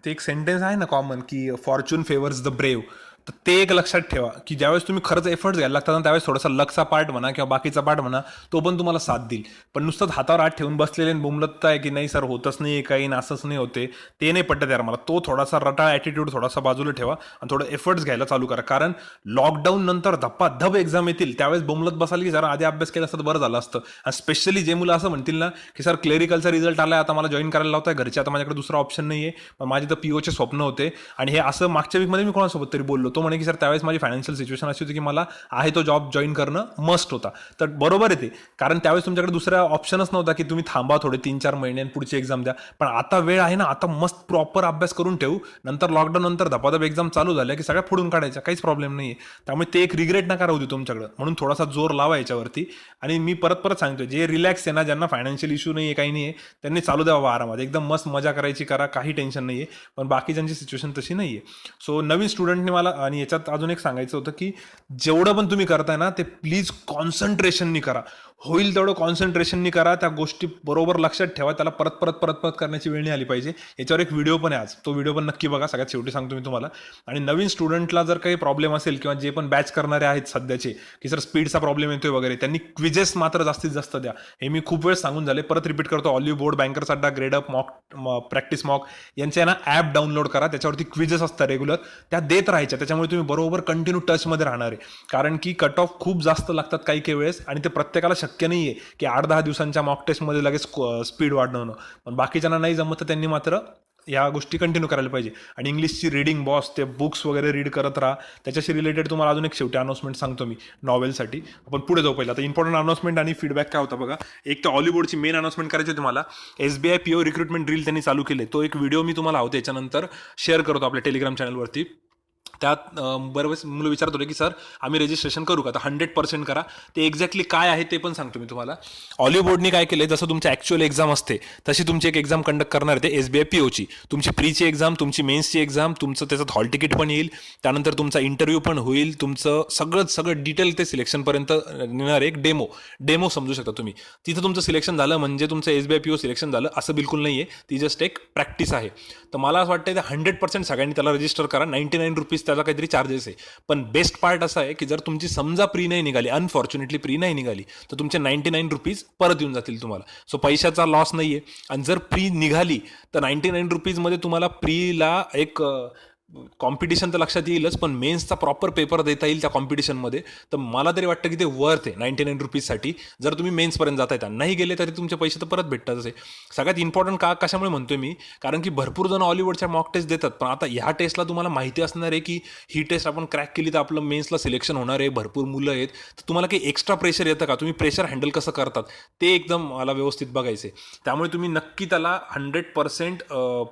ते एक सेंटेन्स आहे ना कॉमन, की फॉर्च्यून फेवर्स द ब्रेव. तर ते एक लक्षात ठेवा, की ज्यावेळेस तुम्ही खरंच एफर्ट्स घ्यायला लागतात ना, त्यावेळेस थोडासा लकचा पार्ट म्हणा किंवा बाकीचा पार्ट म्हणा, तो पण तुम्हाला साथ देईल. पण नुसतंच हातावर हात ठेवून बसलेले आणि बोंबलत आहे की नाही सर होतच नाही, काही असंच नाही होते, ते नाही पटत यार मला. तो थोडासा रटाळ ॲटिट्यूड थोडासा बाजूला ठेवा आणि थोडं एफर्ट्स घ्यायला चालू करा. कारण लॉकडाऊन नंतर धप्पाधप एक्झाम येतील, त्यावेळेस बोंबलत बसाल की जरा आधी अभ्यास केला असतं तर बरं झालं असतं. आणि स्पेशली जे मुलं असं म्हणतील ना की सर क्लेरिकलचा रिझल्ट आलाय, आता मला जॉईन करायला लावताय घरचे, आता माझ्याकडे दुसरा ऑप्शन नाही आहे, पण माझे तर POचे स्वप्न होते. आणि हे असं मागच्या वीकमध्ये मी कोणासोबत तरी बोललो, तो म्हणे की सर त्यावेळेस माझी फायनान्शियल सिच्युएशन अशी होती की मला आहे तो जॉब जॉईन करणं मस्ट होता. तर बरोबर आहे ते, कारण त्यावेळेस तुमच्याकडे दुसरा ऑप्शनच नव्हता की तुम्ही थांबा थोडे 3-4 महिने आणि पुढची एक्झाम द्या. पण आता वेळ आहे ना, आता मस्त प्रॉपर अभ्यास करून ठेवू, नंतर लॉकडाऊन नंतर धपाधप एक्झाम चालू झाल्या की सगळ्या फोडून काढायच्या, काहीच प्रॉब्लेम नाही आहे. त्यामुळे ते एक रिग्रेट नका राहू दे तुमच्याकडे, म्हणून थोडासा जोर लावा याच्यावरती. आणि मी परत सांगतोय, जे रिलॅक्स आहे ना, ज्यांना फायनान्शियल इश्यू नाही आहे, काही नाही आहे, त्यांनी चालू द्यावा आरामात, एकदम मस्त मजा करायची करा, काही टेन्शन नाही आहे. पण बाकीच्यांची सिच्युएशन तशी नाही आहे. सो नवीन स्टुडंटने मला, आणि याच्यात अजून एक सांगायचं होतं की जेवढं पण तुम्ही करताय ना, ते प्लीज कॉन्सन्ट्रेशननी करा. होईल तेवढं कॉन्सन्ट्रेशननी करा. त्या गोष्टी बरोबर लक्षात ठेवा. त्याला परत करण्याची वेळ नाही आली पाहिजे. याच्यावर एक व्हिडिओ पण आहे आज, तो व्हिडिओ पण नक्की बघा. सगळ्यात शेवटी सांगतो मी तुम्हाला. आणि नवीन स्टुडंटला जर काही प्रॉब्लेम असेल, किंवा जे पण बॅच करणारे आहेत सध्याचे, की सर स्पीडचा प्रॉब्लेम येतोय वगैरे, त्यांनी क्विजेस मात्र जास्तीत जास्त द्या. हे मी खूप वेळ सांगून झाले, परत रिपीट करतो. ऑलिव्ह बोर्ड, बँकर्स अड्डा, ग्रेडअप, प्रॅक्टिस मॉक यांचे ना ॲप डाउनलोड करा. त्याच्यावरती क्विजेस असतात रेग्युलर, त्या देत राहायच्या. त्याच्यामुळे तुम्ही बरोबर कंटिन्यू टचमध्ये राहणार आहे. कारण की कट ऑफ खूप जास्त लागतात काही वेळेस, आणि ते प्रत्येकाला शक्य नाही आहे की 8-10 दिवसांच्या मॉक टेस्टमध्ये लगेच स्पीड वाढवणं. पण बाकीच्यांना नाही जमत, तर त्यांनी मात्र या गोष्टी कंटिन्यू करायला पाहिजे. आणि इंग्लिशची रीडिंग बॉस, ते बुक्स वगैरे रीड करत राहा. त्याच्याशी रिलेटेड तुम्हाला अजून एक शेवटी अनाउन्समेंट सांगतो मी नॉवेलसाठी. आपण पुढे जाऊ. पहिला आता इम्पॉर्टंट अनाउन्समेंट आणि फीडबॅक काय होता बघा. एक तर ऑलिवूडची मेन अनाउन्समेंट करायची होती मला. SBI PO रिक्रुटमेंट ड्रिल त्यांनी चालू केले. तो एक व्हिडिओ मी तुम्हाला हवं त्याच्यानंतर शेअर करतो आपल्या टेलिग्राम चॅनलवरती. त्यात बरोबर मुलं विचारत होते की सर आम्ही रजिस्ट्रेशन करू का, तर 100% करा. ते एक्झॅक्टली काय आहे ते पण सांगतो मी तुम्हाला. ऑलिव्ह बोर्डनी काय केलं, जसं तुमची ॲक्च्युअल एक्झाम असते तशी तुमची एक एक्झाम कंडक्ट करणार आहे ते SBI POची. तुमची प्रीची एक्झाम, तुमची मेन्सची एक्झाम, तुमचं त्याच्यात हॉल तिकीट पण येईल, त्यानंतर तुमचा इंटरव्ह्यू पण होईल, तुमचं सगळं डिटेल ते सिलेक्शनपर्यंत नेणार. एक डेमो समजू शकता तुम्ही. तिथं तुमचं सिलेक्शन झालं म्हणजे तुमचं SBI PO सिलेक्शन झालं असं बिलकुल नाही आहे. ती जस्ट एक प्रॅक्टिस आहे. तर मला असं वाटतं ते 100% सगळ्यांनी त्याला रजिस्टर करा. ₹99 त्याचा काहीतरी चार्जेस आहे. पण बेस्ट पार्ट असा आहे की जर तुमची समजा प्री नाही निघाली, अनफॉर्च्युनेटली प्री नाही निघाली, तर तुमचे ₹99 परत येऊन जातील तुम्हाला. सो पैशाचा लॉस नाही आहे. आणि जर प्री निघाली तर ₹99 मध्ये तुम्हाला प्रीला एक कॉम्पिटिशन तर लक्षात येईलच, पण मेन्सचा प्रॉपर पेपर देता येईल त्या कॉम्पिटिशनमध्ये, तर मला तरी वाटतं की ते वर्थ आहे 99 रुपीजसाठी. जर तुम्ही मेन्सपर्यंत जाता येतात, नाही गेले तरी तुमचे पैसे तर परत भेटतात. असे सगळ्यात इम्पॉर्टंट कशामुळे म्हणतोय मी, कारण की भरपूर जण हॉलिवूडच्या मॉक टेस्ट देतात, पण आता ह्या टेस्टला तुम्हाला माहिती असणार आहे की ही टेस्ट आपण क्रॅक केली तर आपलं मेन्सला सिलेक्शन होणार आहे, भरपूर मुलं आहेत, तर तुम्हाला काही एक्स्ट्रा प्रेशर येतं का, तुम्ही प्रेशर हँडल कसं करतात ते एकदम मला व्यवस्थित बघायचं आहे. त्यामुळे तुम्ही नक्की त्याला 100%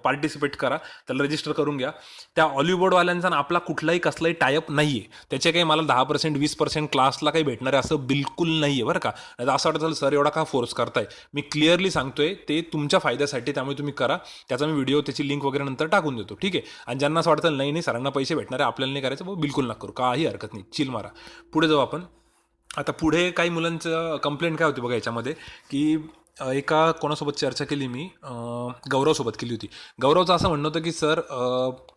पार्टिसिपेट करा, त्याला रजिस्टर करून घ्या. त्या हॉलिवूडवाल्यांचा आपला कुठलाही कसलाही टायअप नाही आहे, त्याचे काही मला 10% 20% क्लासला काही भेटणार आहे असं बिलकुल नाही आहे बरं का. नाही तर असं वाटतं सर एवढा का फोर्स करताय, मी क्लिअरली सांगतोय ते तुमच्या फायद्यासाठी, त्यामुळे तुम्ही करा. त्याचा मी व्हिडिओ त्याची लिंक वगैरे नंतर टाकून देतो, ठीक आहे. आणि ज्यांना असं वाटतं नाही नाही सरांना पैसे भेटणार आहे आपल्याला नाही करायचं, बिलकुल नका करू, काही हरकत नाही, चिल मारा. पुढे जाऊ आपण. आता पुढे काही मुलांचं कंप्लेंट काय होती बघा याच्यामध्ये, की एका कोणासोबत चर्चा केली मी, गौरवसोबत केली होती. गौरवचं असं म्हणणं होतं की सर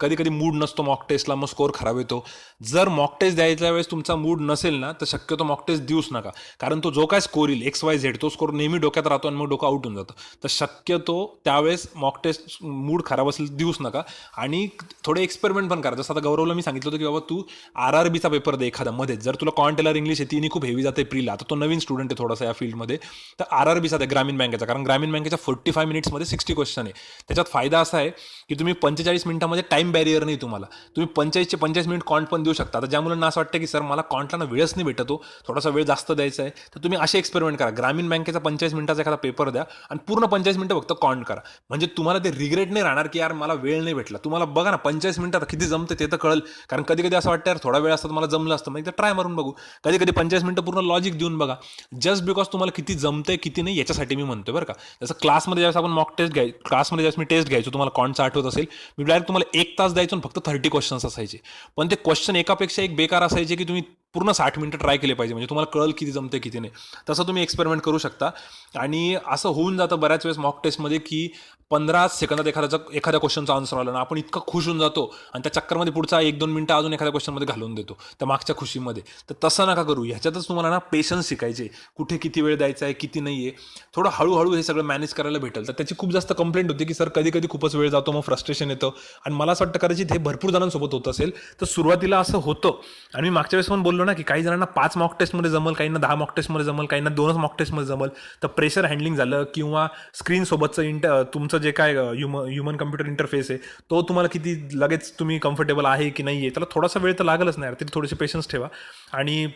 कधी कधी मूड नसतो मॉक टेस्टला, मग स्कोअर खराब येतो. जर मॉक टेस्ट द्यायच्या वेळेस तुमचा मूड नसेल ना, तर शक्यतो मॉक टेस्ट देऊच नका, कारण तो जो काय स्कोर येईल XYZ तो स्कोर नेहमी डोक्यात राहतो आणि मग डोकं आउट होऊन जातं. तर शक्यतो त्यावेळेस मॉक टेस्ट मूड खराब असेल देऊच नका. आणि थोडे एक्सपेरिमेंट पण करा. जसं आता गौरवला मी सांगितलं होतं की बाबा तू RRBचा पेपर दे एखादा मध्ये, जर तुला कॉन्टेलर इंग्लिश आहे तिने खूप हेवी जाते प्रीला, आता तो नवीन स्टुडंट आहे थोडासा या फील्डमध्ये, तर RRBचा दे ग्रामीण बँकेचा, कारण ग्रामीण बँकेच्या 45 मिनिट्समध्ये 60 क्वेश्चन आहे. त्याच्यात फायदा असा आहे की तुम्ही 45 मिनिटामध्ये टाईम बॅरियर नाही तुम्हाला, तुम्ही 45चे 45 मिनिट कॉन्ट पण देऊ शकता. आता ज्या मुलांना असं वाटतं की सर मला कॉन्टला ना वेळच नाही भेटतो, थोडासा वेळ जास्त द्यायचा आहे, तर तुम्ही असे एक्सपेरिमेंट करा. ग्रामीण बँकेचा 45 मिनिटाचा एखादा पेपर द्या आणि पूर्ण 45 मिनिटं फक्त कॉन्ट करा, म्हणजे तुम्हाला ते रिग्रेट नाही राहणार की यार मला वेळ नाही भेटला. तुम्हाला बघा ना 45 मिनिटात किती जमतं ते तर कळेल, कारण कधी कधी असं वाटतं यार थोडा वेळ असतं मला जमलं असतं, मग एकदा ट्राय मारून बघू. कधी कधी 45 मिनिटं पूर्ण लॉजिक देऊन बघा, जस्ट बिकॉज तुम्हाला किती जमतंय किती नाही याच्यासाठी मी म्हणतोय बरं का. जसं क्लासमध्ये ज्यावेळेस आपण मॉक टेस्ट क्लासमध्ये ज्यावेळेस मी टेस्ट घ्यायचो, तुम्हाला कॉन्टचा आठवत असेल, मी डायरेक्ट तुम्हाला 1 तास द्यायचो आणि फक्त 30 क्वेश्चन्स असायचे, पण ते क्वेश्चन एकापेक्षा एक बेकार असायचे की तुम्ही पूर्ण 60 मिनिटं ट्राय केले पाहिजे, म्हणजे तुम्हाला कळल किती जमते किती नाही. तसं तुम्ही एक्सपेरिमेंट करू शकता. आणि असं होऊन जातं बऱ्याच वेळेस मॉक टेस्टमध्ये की 15 सेकंदात एखाद्या क्वेश्चनचा आन्सर आला ना, आपण इतकं खुश होऊन जातो आणि त्या चक्करमध्ये पुढचा 1-2 मिनिटं अजून एखाद्या क्वेश्चनमध्ये घालून देतो त्या मागच्या खुशीमध्ये. तर तसं नका करू. ह्याच्यातच तुम्हाला ना पेशन्स शिकायचे, कुठे किती वेळ द्यायचा आहे किती नाही आहे, थोडं हळूहळू हे सगळं मॅनेज करायला भेटेल. तर त्याची खूप जास्त कंप्लेंट होती की सर कधी कधी खूपच वेळ जातो, मग फ्रस्ट्रेशन येतं. आणि मला असं वाटतं कदाचित हे भरपूर जणांसोबत होत असेल. तर सुरुवातीला असं होतं, आणि मी मागच्या वेळेस पण बोललो ना की काही जणांना 5 मॉक टेस्टमध्ये जमल, काहींना 10 मॉक टेस्टमध्ये जमल, काहींना 2च मॉक टेस्टमध्ये जमल. तर प्रेशर हँडलिंग झालं किंवा स्क्रीनसोबतचं तुमचं जे काय ह्युमन कम्प्युटर इंटरफेस आहे तो तुम्हाला किती लगेच तुम्ही कम्फर्टेबल आहे की नाही आहे, त्याला थोडासा वेळ तर लागलच नाही, तरी थोडेसे पेशन्स ठेवा. आणि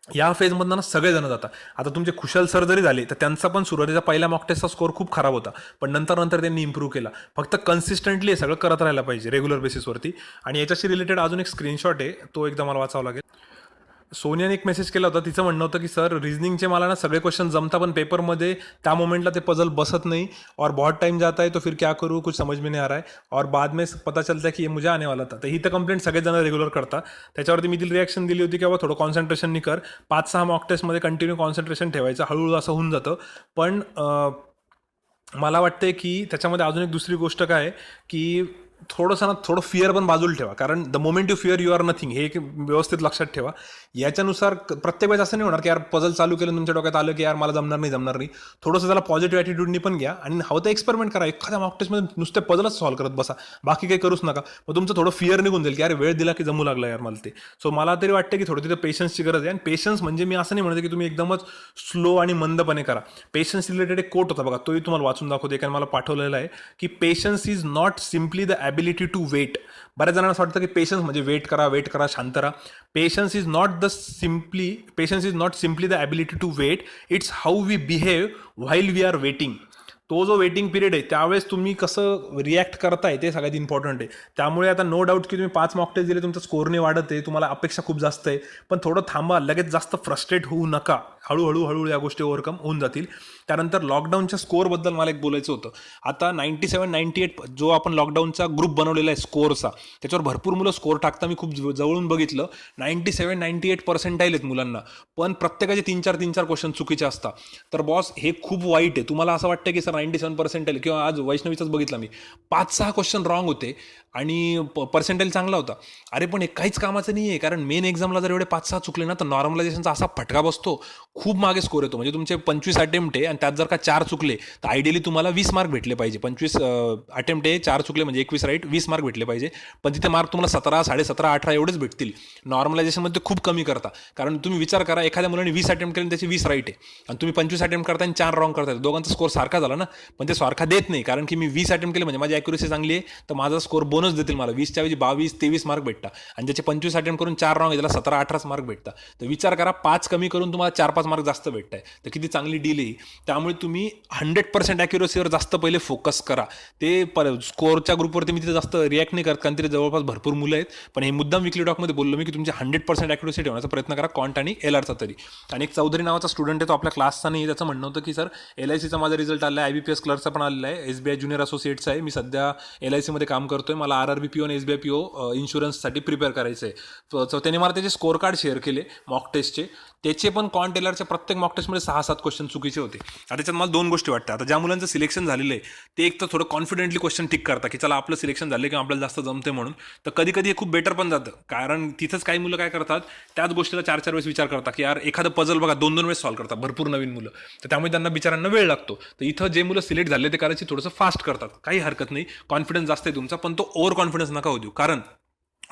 या फेजमधनं ना सगळेजण जातात. आता तुमचे खुशाल सर जरी झाले तर त्यांचा पण सुरुवातीचा पहिल्या मॉक टेस्टचा स्कोअर खूप खराब होता, पण नंतर त्यांनी इम्प्रूव्ह केला. फक्त कन्सिस्टंटली हे सगळं करत राहायला पाहिजे रेग्युलर बेसिसवरती. आणि याच्याशी रिलेटेड अजून एक स्क्रीनशॉट आहे, तो एकदा मला वाचावा लागेल. सोनियाने एक मेसेज केला होता, तिचं म्हणणं होतं की सर रिजनिंगचे मला ना सगळे क्वेश्चन जमता, पण पेपरमध्ये त्या मोमेंटला ते पजल बसत नहीं और बहुत टाइम जाता है, तो फिर क्या करूँ, कुछ समझ में नहीं आ रहा है और बाद में पता चलता है की ये मुझे आने वाला था. तर ही तर कंप्लेंट सगळेजण रेग्युलर करतात. त्याच्यावरती मी तिला रिॲक्शन दिली होती की बाबा थोडं कॉन्सन्ट्रेशन नाही कर, 5-6 मॉक टेस्टमध्ये कंटिन्यू कॉन्सन्ट्रेशन ठेवायचं, हळूहळू असं होऊन जातं. पण मला वाटतंय की त्याच्यामध्ये अजून एक दुसरी गोष्ट काय आहे की थोडं फिअर पण बाजूला ठेवा, कारण the moment you fear you are nothing, हे एक व्यवस्थित लक्षात ठेवा. याच्यानुसार प्रत्येक वेळेस असं नाही होणार की यार पझल चालू केलं तुमच्या डोक्यात आलं की यार मला जमणार नाही. थोडंसं त्याला पॉझिटिव्ह ॲटिट्यूडनी पण घ्या आणि हवं तर एक्सपेरिमेंट करा. एखाद्या मॉक टेस्टमध्ये नुसते पझलच सॉल्व्ह करत बसा, बाकी काही करूच नका. मग तुमचं थोडं फिअर निघून जाईल की यार वेळ दिला की जमू लागला यार मला ते. सो मला तरी वाटतं की थोडं तिथं पेशन्सची गरज आहे. आणि पेशन्स म्हणजे मी असं नाही म्हणत की तुम्ही एकदमच स्लो आणि मंदपणे करा. पेशन्स रिलेटेड एक कोट होता बघा, तोही तुम्हाला वाचून दाखवतो, एकाने मला पाठवलेला आहे की patience is not simply the ability to wait. बऱ्याच जणांना असं वाटतं की पेशन्स म्हणजे वेट करा, शांत राहा. Patience is not simply the ability to wait, it's how we behave while we are waiting. तो जो वेटिंग पिरियड आहे त्यावेळेस तुम्ही कसं रिॲक्ट करताय ते सगळ्यात इम्पॉर्टंट आहे. त्यामुळे आता नो डाऊट की तुम्ही 5 मॉक टेस्ट दिले, तुमचा स्कोर नाही वाढत आहे, तुम्हाला अपेक्षा खूप जास्त आहे, पण थोडं थांबा, लगेच जास्त फ्रस्ट्रेट होऊ नका. हळूहळू या गोष्टी ओव्हरकम होऊन जातील. त्यानंतर लॉकडाऊनच्या स्कोअरबद्दल मला एक बोलायचं होतं. आता 97-98 जो आपण लॉकडाऊनचा ग्रुप बनवलेला आहे स्कोअरचा, त्याच्यावर भरपूर मुलं स्कोअर टाकता, मी खूप जवळून बघितलं. 97-98% आहेत मुलांना, पण प्रत्येकाचे 3-4 क्वेश्चन चुकीचे असतात. तर बॉस हे खूप वाईट आहे. तुम्हाला असं वाटतं की सर 97% किंवा आज वैष्णवीचाच बघितला मी, 5-6 क्वेश्चन रॉंग होते आणि पर्सेंटेज चांगला होता. अरे पण हे काहीच कामाचं नाही आहे, कारण मेन एक्झामला जर एवढे 5-6 चुकले ना तर नॉर्मलायझेशनचा असा फटका बसतो, खूप मागे स्कोर येतो. म्हणजे तुमचे 25 अटेम्प्ट आहे आणि त्यात जर का 4 चुकले तर आयडियली तुम्हाला 20 मार्क भेटले पाहिजे. 25 अटेम्प्ट आहे, 4 चुकले म्हणजे 21 राईट, 20 मार्क भेटले पाहिजे. पण तिथे मार्क तुम्हाला 17, 17.5, 18 एवढेच भेटतील. नॉर्मलायझेशनमध्ये खूप कमी करता, कारण तुम्ही विचार करा, एखाद्या मुलाने 20 अटेम्प्ट केले त्याची 20 राईट आहे आणि तुम्ही 25 अटेम्प्ट करता आणि 4 रॉंग करताय, दोघांचा स्कोर सारखा झाला ना. पण ते सारखा देत नाही, कारण की मी 20 अटेम्प्ट केले म्हणजे माझी ॲक्युरेसी चांगली आहे, तर माझा स्कोर बोनस देतील मला. 20च्या ऐवजी 22, 23 मार्क भेटता आणि ज्याचे 25 अटेम्प्ट करून 4 रॉंग आहे त्याला 17, 18 मार्क भेटता. तर विचार करा, 5 कमी करून तुम्हाला 4-5 मार्क जास्त भेटत आहे, तर किती चांगली डील आहे. त्यामुळे तुम्ही 100% ॲक्युरेसीवर जास्त पहिले फोकस करा. ते स्कोअरच्या ग्रुपवरती मी तिथे जास्त रिॲक्ट नाही करत, कारण तिथे जवळपास भरपूर मुलं आहेत. पण हे मुद्दाम विकली टॉकमध्ये बोललो मी की तुमची 100% ॲक्युरेसी ठेवण्याचा प्रयत्न करा, कॉन्ट आणि LRचा तरी. आणि एक चौधरी नावाचा स्टुडंट आहे, तो आपल्या क्लासचा नाही. त्याचं म्हणणं होतं की सर LICचा माझा रिझल्ट आला आहे, IBPS क्लर्कचा पण आलेला आहे, SBI ज्युनियर असोसिएटचा आहे, मी सध्या LICमध्ये काम करतोय, मला RRB PO आणि SBI PO इन्शुरन्ससाठी प्रिपेअर करायचं आहे. तर त्याने मला त्याचे स्कोअर कार्ड शेअर केले मॉक टेस्टचे. त्याचे पण कॉन्ट LRच्या प्रत्येक मॉक टेस्टमध्ये 6-7 क्वेश्चन चुकीचे होते. आता त्याच्यात मला 2 गोष्टी वाटतात. आता ज्या मुलांचं सिलेक्शन झालेलं आहे ते एक तर थोडं कॉन्फिडेंटली क्वेश्चन टिक करतात की चला आपलं सिलेक्शन झालं किंवा आपल्याला जास्त जमते म्हणून. तर कधी कधी हे खूप बेटर पण जातं, कारण तिथंच काही मुलं काय करतात, त्याच गोष्टीला 4-4 वेळेस विचार करतात की यार एखादं पझल बघा 2-2 वेळेस सॉल्व्ह करतात भरपूर नवीन मुलं. तर त्यामुळे त्यांना बिचारांना वेळ लागतो. तर इथं जे मुलं सिलेक्ट झाले ते करायची थोडंसं फास्ट करतात, काही हरकत नाही, कॉन्फिडन्स जास्त आहे तुमचा, पण तो ओव्हर कॉन्फिडन्स नका होऊ देऊ. कारण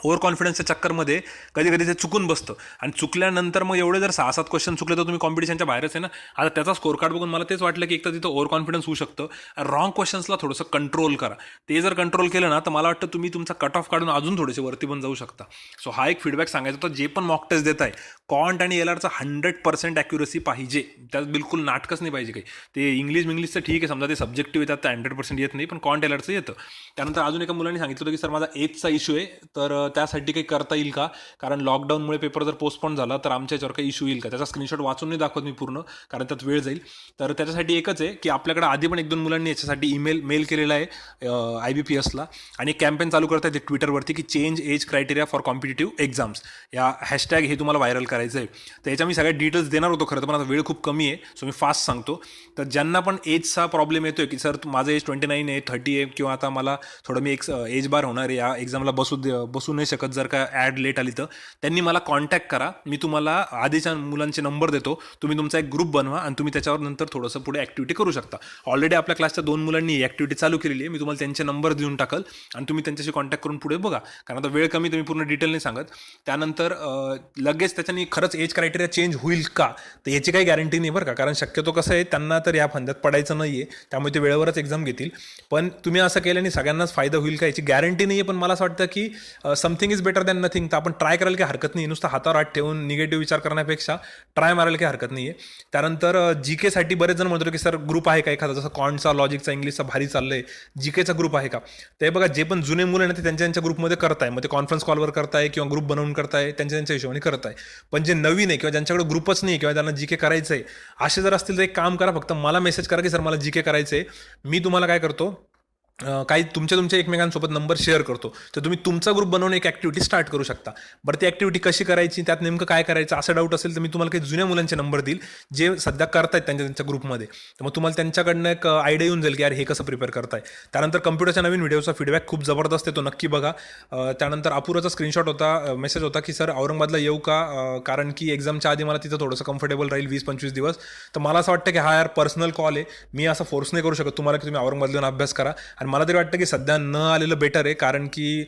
ओव्हर कॉन्फिडन्सच्या चक्करमध्ये कधी कधी ते चुकून बसतं आणि चुकल्यानंतर मग एवढे जर 6-7 क्वेश्चन चुकले तर तुम्ही कॉम्पिटिशनच्या बाहेरच आहे ना. आता त्याचा स्कोर कार्ड बघून मला तेच वाटलं की एक तर तिथं ओव्हर कॉन्फिडन्स होऊ शकतं. रॉंग क्वेश्चन्सला थोडंसं कंट्रोल करा. ते जर कंट्रोल केलं ना तर मला वाटतं तुम्ही तुमचा कट ऑफ काढून अजून थोडेसे वरती पण जाऊ शकता. सो हा एक फीडबॅक सांगायचा होता. जे पण मॉक टेस्ट देत आहे, कॉन्ट आणि LRचा 100% ॲक्युरेसी पाहिजे, त्यात बिलकुल नाटकच नाही पाहिजे काही. ते इंग्लिशचं ठीक आहे, समजा ते सब्जेक्टिव्ह येतात तर 100% येत नाही, पण कॉन्ट LRचं येतं. त्यानंतर अजून एका मुलांनी सांगितलं होतं की सर माझा एजचा इश्यू आहे, तर त्यासाठी काही करता येईल का, कारण लॉकडाऊनमुळे पेपर जर पोस्टपोन झाला तर आमच्या याच्यावर काही इश्यू येईल का. त्याचा स्क्रीनशॉट वाचून नाही दाखवत मी पूर्ण, कारण त्यात वेळ जाईल. तर त्याच्यासाठी एकच आहे की आपल्याकडे आधी पण 1-2 मुलांनी याच्यासाठी मेल केलेला आहे IBPSला, आणि एक कॅम्पेन चालू करतात ते ट्विटरवरती की change age criteria for competitive exams, या हॅशटॅग हे तुम्हाला व्हायरल करायचं आहे. तर याच्या मी सगळ्या डिटेल्स देणार होतो खरं तर, पण आता वेळ खूप कमी आहे, सो मी फास्ट सांगतो. तर ज्यांना पण एजचा प्रॉब्लेम येतोय की सर माझं एज 29 आहे, 30 आहे, किंवा आता मला थोडं मी एज बार होणार आहे, या एक्झामला बसू नाही शकत जर का ॲड लेट आली, तर त्यांनी मला कॉन्टॅक्ट करा. मी तुम्हाला आधीच्या मुलांचे नंबर देतो, तुम्ही तुमचा एक ग्रुप बनवा आणि तुम्ही त्याच्यावर नंतर थोडंसं पुढे ॲक्टिव्हिटी करू शकता. ऑलरेडी आपल्या क्लासच्या 2 मुलांनी ही ॲक्टिव्हिटी चालू केलेली आहे, मी तुम्हाला त्यांचे नंबर देऊन टाकल आणि तुम्ही त्यांच्याशी कॉन्टॅक्ट करून पुढे बघा, कारण आता वेळ कमी, तुम्ही पूर्ण डिटेल नाही सांगत. त्यानंतर लगेच त्याच्यानी खरंच एज क्रायटेरिया चेंज होईल का, तर याची काही गॅरंटी नाही बरं का, कारण शक्यतो कसं आहे, त्यांना तर या फंद्यात पडायचं नाही आहे, त्यामुळे ते वेळेवरच एक्झाम घेतील. पण तुम्ही असं केल्याने सगळ्यांनाच फायदा होईल का याची गॅरंटी नाही आहे, पण मला असं वाटतं की something is better than nothing. तर आपण ट्राय करायला काही हरकत नाही, नुसतं हातावर हात ठेवून निगेटिव्ह विचार करण्यापेक्षा ट्राय मारायला काही हरकत नाही आहे. त्यानंतर GKसाठी बरेच जण म्हणतो की सर ग्रुप आहे का एखादा, जसं कॉन्टचा, लॉजिकचा, इंग्लिशचा भारी चाललंय, GKचा ग्रुप आहे का. ते बघा, जे पण जुने मुलं ना ते त्यांच्या ग्रुपमध्ये करताय, मग ते कॉन्फरन्स कॉलवर करताय किंवा ग्रुप बनवून करताय, त्यांच्या हिशोबाने करताय. पण जे नवीन आहे किंवा ज्यांच्याकडे ग्रुपच नाही किंवा त्यांना GK करायचं आहे, असे जर असतील तर एक काम करा, फक्त मला मेसेज करा की सर मला GK करायचं आहे. मी तुम्हाला काय करतो, काही तुमच्या एकमेकांसोबत नंबर शेअर करतो, तर तुम्ही तुमचा ग्रुप बनवून एक ॲक्टिव्हिटी स्टार्ट करू शकता. बरं, ती ॲक्टिव्हिटी कशी करायची, त्यात नेमकं काय करायचं, असं डाऊट असेल तर मी तुम्हाला काही जुन्या मुलांचे नंबर देईल जे सध्या करतायत त्यांच्या ग्रुपमध्ये, तर मग तुम्हाला त्यांच्याकडनं एक आयडिया येऊन जाईल की यार हे कसं प्रिपेअर करताय. त्यानंतर कम्प्युटरच्या नवीन व्हिडिओचा फीडबॅक खूप जबरदस्त आहे, तो नक्की बघा. त्यानंतर अपूर्वाचा स्क्रीनशॉट होता, मेसेज होता की सर औरंगाबादला येऊ का, कारण की एक्झामच्या आधी मला तिथं थोडंसं कम्फर्टेबल राहील 20-25 दिवस. तर मला असं वाटतं की हा यार पर्सनल कॉल आहे, मी असं फोर्स नाही करू शकत तुम्हाला की तुम्ही औरंगाबादला येऊन अभ्यास करा. आणि मला तरी वाटतं की सध्या न आलेलं बेटर आहे, कारण की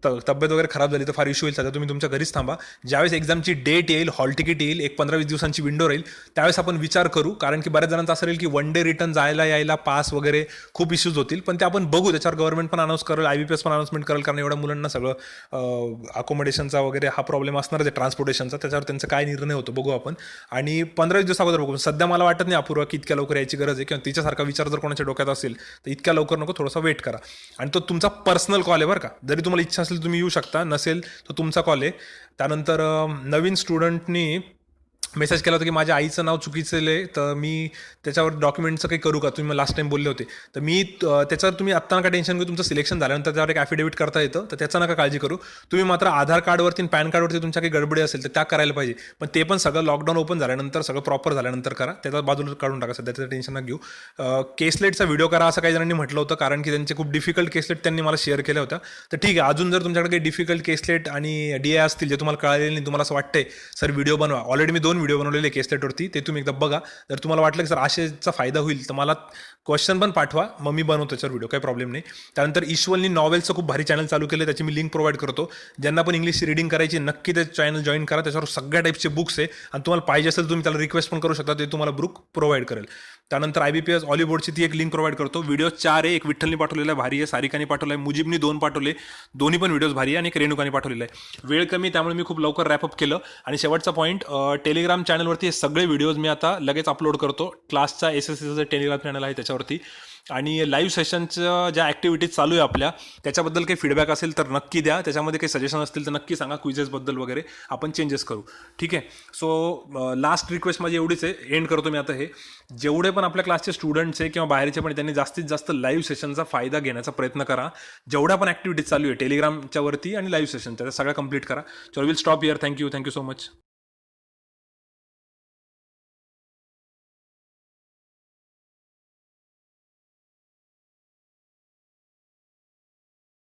तब्येत वगैरे खराब झाली तर फार इश्यू होईल. सध्या तुम्ही तुमच्या घरीच थांबा. ज्यावेळेस एक्झामची डेट येईल, हॉल तिकीट येईल, एक 15-20 दिवसांची विंडो राहील, त्यावेळेस आपण विचार करू, कारण की बऱ्याच जणांचं असं राहील की 1 डे रिटर्न जायला यायला पास वगैरे खूप इश्यूज होतील, पण ते आपण बघू, त्याच्यावर गव्हर्नमेंट पण अनाऊन्स करेल, IBPS पण अनाउन्समेंट करेल, कारण एवढ्या मुलांना सगळं अकोमोडेशनचा वगैरे हा प्रॉब्लेम असणार आहे, ट्रान्सपोर्टेशनचा, त्याच्यावर त्यांचा काय निर्णय होतो बघू आपण. आणि 15-20 दिवस अगोदर बघू. सध्या मला वाटत नाही अपूर्वा की इतक्या लवकर यायची गरज आहे, किंवा तिच्यासारखा विचार जर कोणाच्या डोक्यात असेल तर इतक्या लवकर नको, थोडासा वेट करा. आणि तो तुमचा पर्सनल कॉल आहे बरं का, जरी तुम्हाला इच्छा असेल तुम्ही येऊ शकता, नसेल तर तुमचा कॉल आहे. त्यानंतर नवीन स्टुडंटनी मेसेज केला होता की माझ्या आईचं नाव चुकीचं आहे, तर मी त्याच्यावर डॉक्युमेंटचं काही करू का, तुम्ही लास्ट टाइम बोलले होते. तर मी त्याच्यावर तुम्ही आत्ता नका टेन्शन घेऊ, तुमचं सिलेक्शन झाल्यानंतर त्यावर एक ॲफिडेविट करता येतं, तर त्याचं नका काळजी करू. तुम्ही मात्र आधार कार्डवरती आणि पॅन कार्डवरती तुमच्या काही गडबडी असेल तर त्या करायला पाहिजे, पण ते पण सगळं लॉकडाऊन ओपन झाल्यानंतर सगळं प्रॉपर झाल्यानंतर करा, त्याचा बाजूला काढून टाका, सध्या त्याचं टेन्शन नका घेऊ. केसलेटचा व्हिडिओ करा असं काही जणांनी म्हटलं होतं, कारण की त्यांचे खूप डिफिकल्ट केसलेट त्यांनी मला शेअर केल्या होत्या. तर ठीक आहे, अजून जर तुमच्याकडे काही डिफिकल्ट केसलेट आणि DI असतील जे तुम्हाला कळालेले नाही, तुम्हाला असं वाटतंय सर व्हिडिओ बनवा, ऑलरेडी मी 2 व्हिडिओ बनवलेले केसलेटवरती, ते तुम्ही एकदा बघा. जर तुम्हाला वाटलं की सर आशेचा फायदा होईल तर मला क्वेश्चन पण पाठवा, मग मी बनवतो त्याच्यावर व्हिडिओ, काही प्रॉब्लेम नाही. त्यानंतर ईश्वलनी नॉवेल्सचं खूप भारी चॅनल चालू केलं, त्याची मी लिंक प्रोव्हाइड करतो. ज्यांना पण इंग्लिश रीडिंग करायची नक्की ते चॅनल जॉईन करा, त्याच्यावर सगळ्या टाईपचे बुक्स आहे आणि तुम्हाला पाहिजे असेल तुम्ही त्याला रिक्वेस्ट पण करू शकता, ते तुम्हाला बुक प्रोव्हाइड करेल. त्यानंतर IBPS ऑलिव्हबोर्डची ती एक लिंक प्रोव्हाइड करतो. व्हिडिओ 4 आहे, एक विठ्ठलनी पाठवलेला आहे भारी आहे, सारिकाने पाठवला आहे, मुजीबनी 2 पाठवले, दोन्ही पण व्हिडिओज भारी आहे, आणि एक रेणुकाने पाठवलेला आहे. वेळ कमी त्यामुळे मी खूप लवकर रॅपअप केलं. आणि शेवटचा पॉईंट, टेलिग्राम चॅनलवरती हे सगळे व्हिडिओज मी आता लगेच अपलोड करतो. क्लासचा SSCचं टेलिग्राम चॅनल आहे त्याच्यावरती. आणि लाईव्ह सेशनच्या ज्या ॲक्टिव्हिटीज चालू आहे आपल्या, त्याच्याबद्दल काही फीडबॅक असेल तर नक्की द्या, त्याच्यामध्ये काही सजेशन असतील तर नक्की सांगा, क्विजेसबद्दल वगैरे आपण चेंजेस करू. ठीक आहे. सो लास्ट रिक्वेस्ट माझी एवढीच आहे, एंड करतो मी आता हे. जेवढे पण आपल्या क्लासचे स्टुडंट्स आहे किंवा बाहेरचे पण, त्यांनी जास्तीत जास्त लाईव्ह सेशनचा फायदा घेण्याचा प्रयत्न करा. जेवढ्या पण ॲक्टिव्हिटीज चालू आहे टेलिग्रामच्या वरती आणि लाईव्ह सेशन, त्याचा सगळ्या कंप्लीट करा. So will stop here. Thank you so much.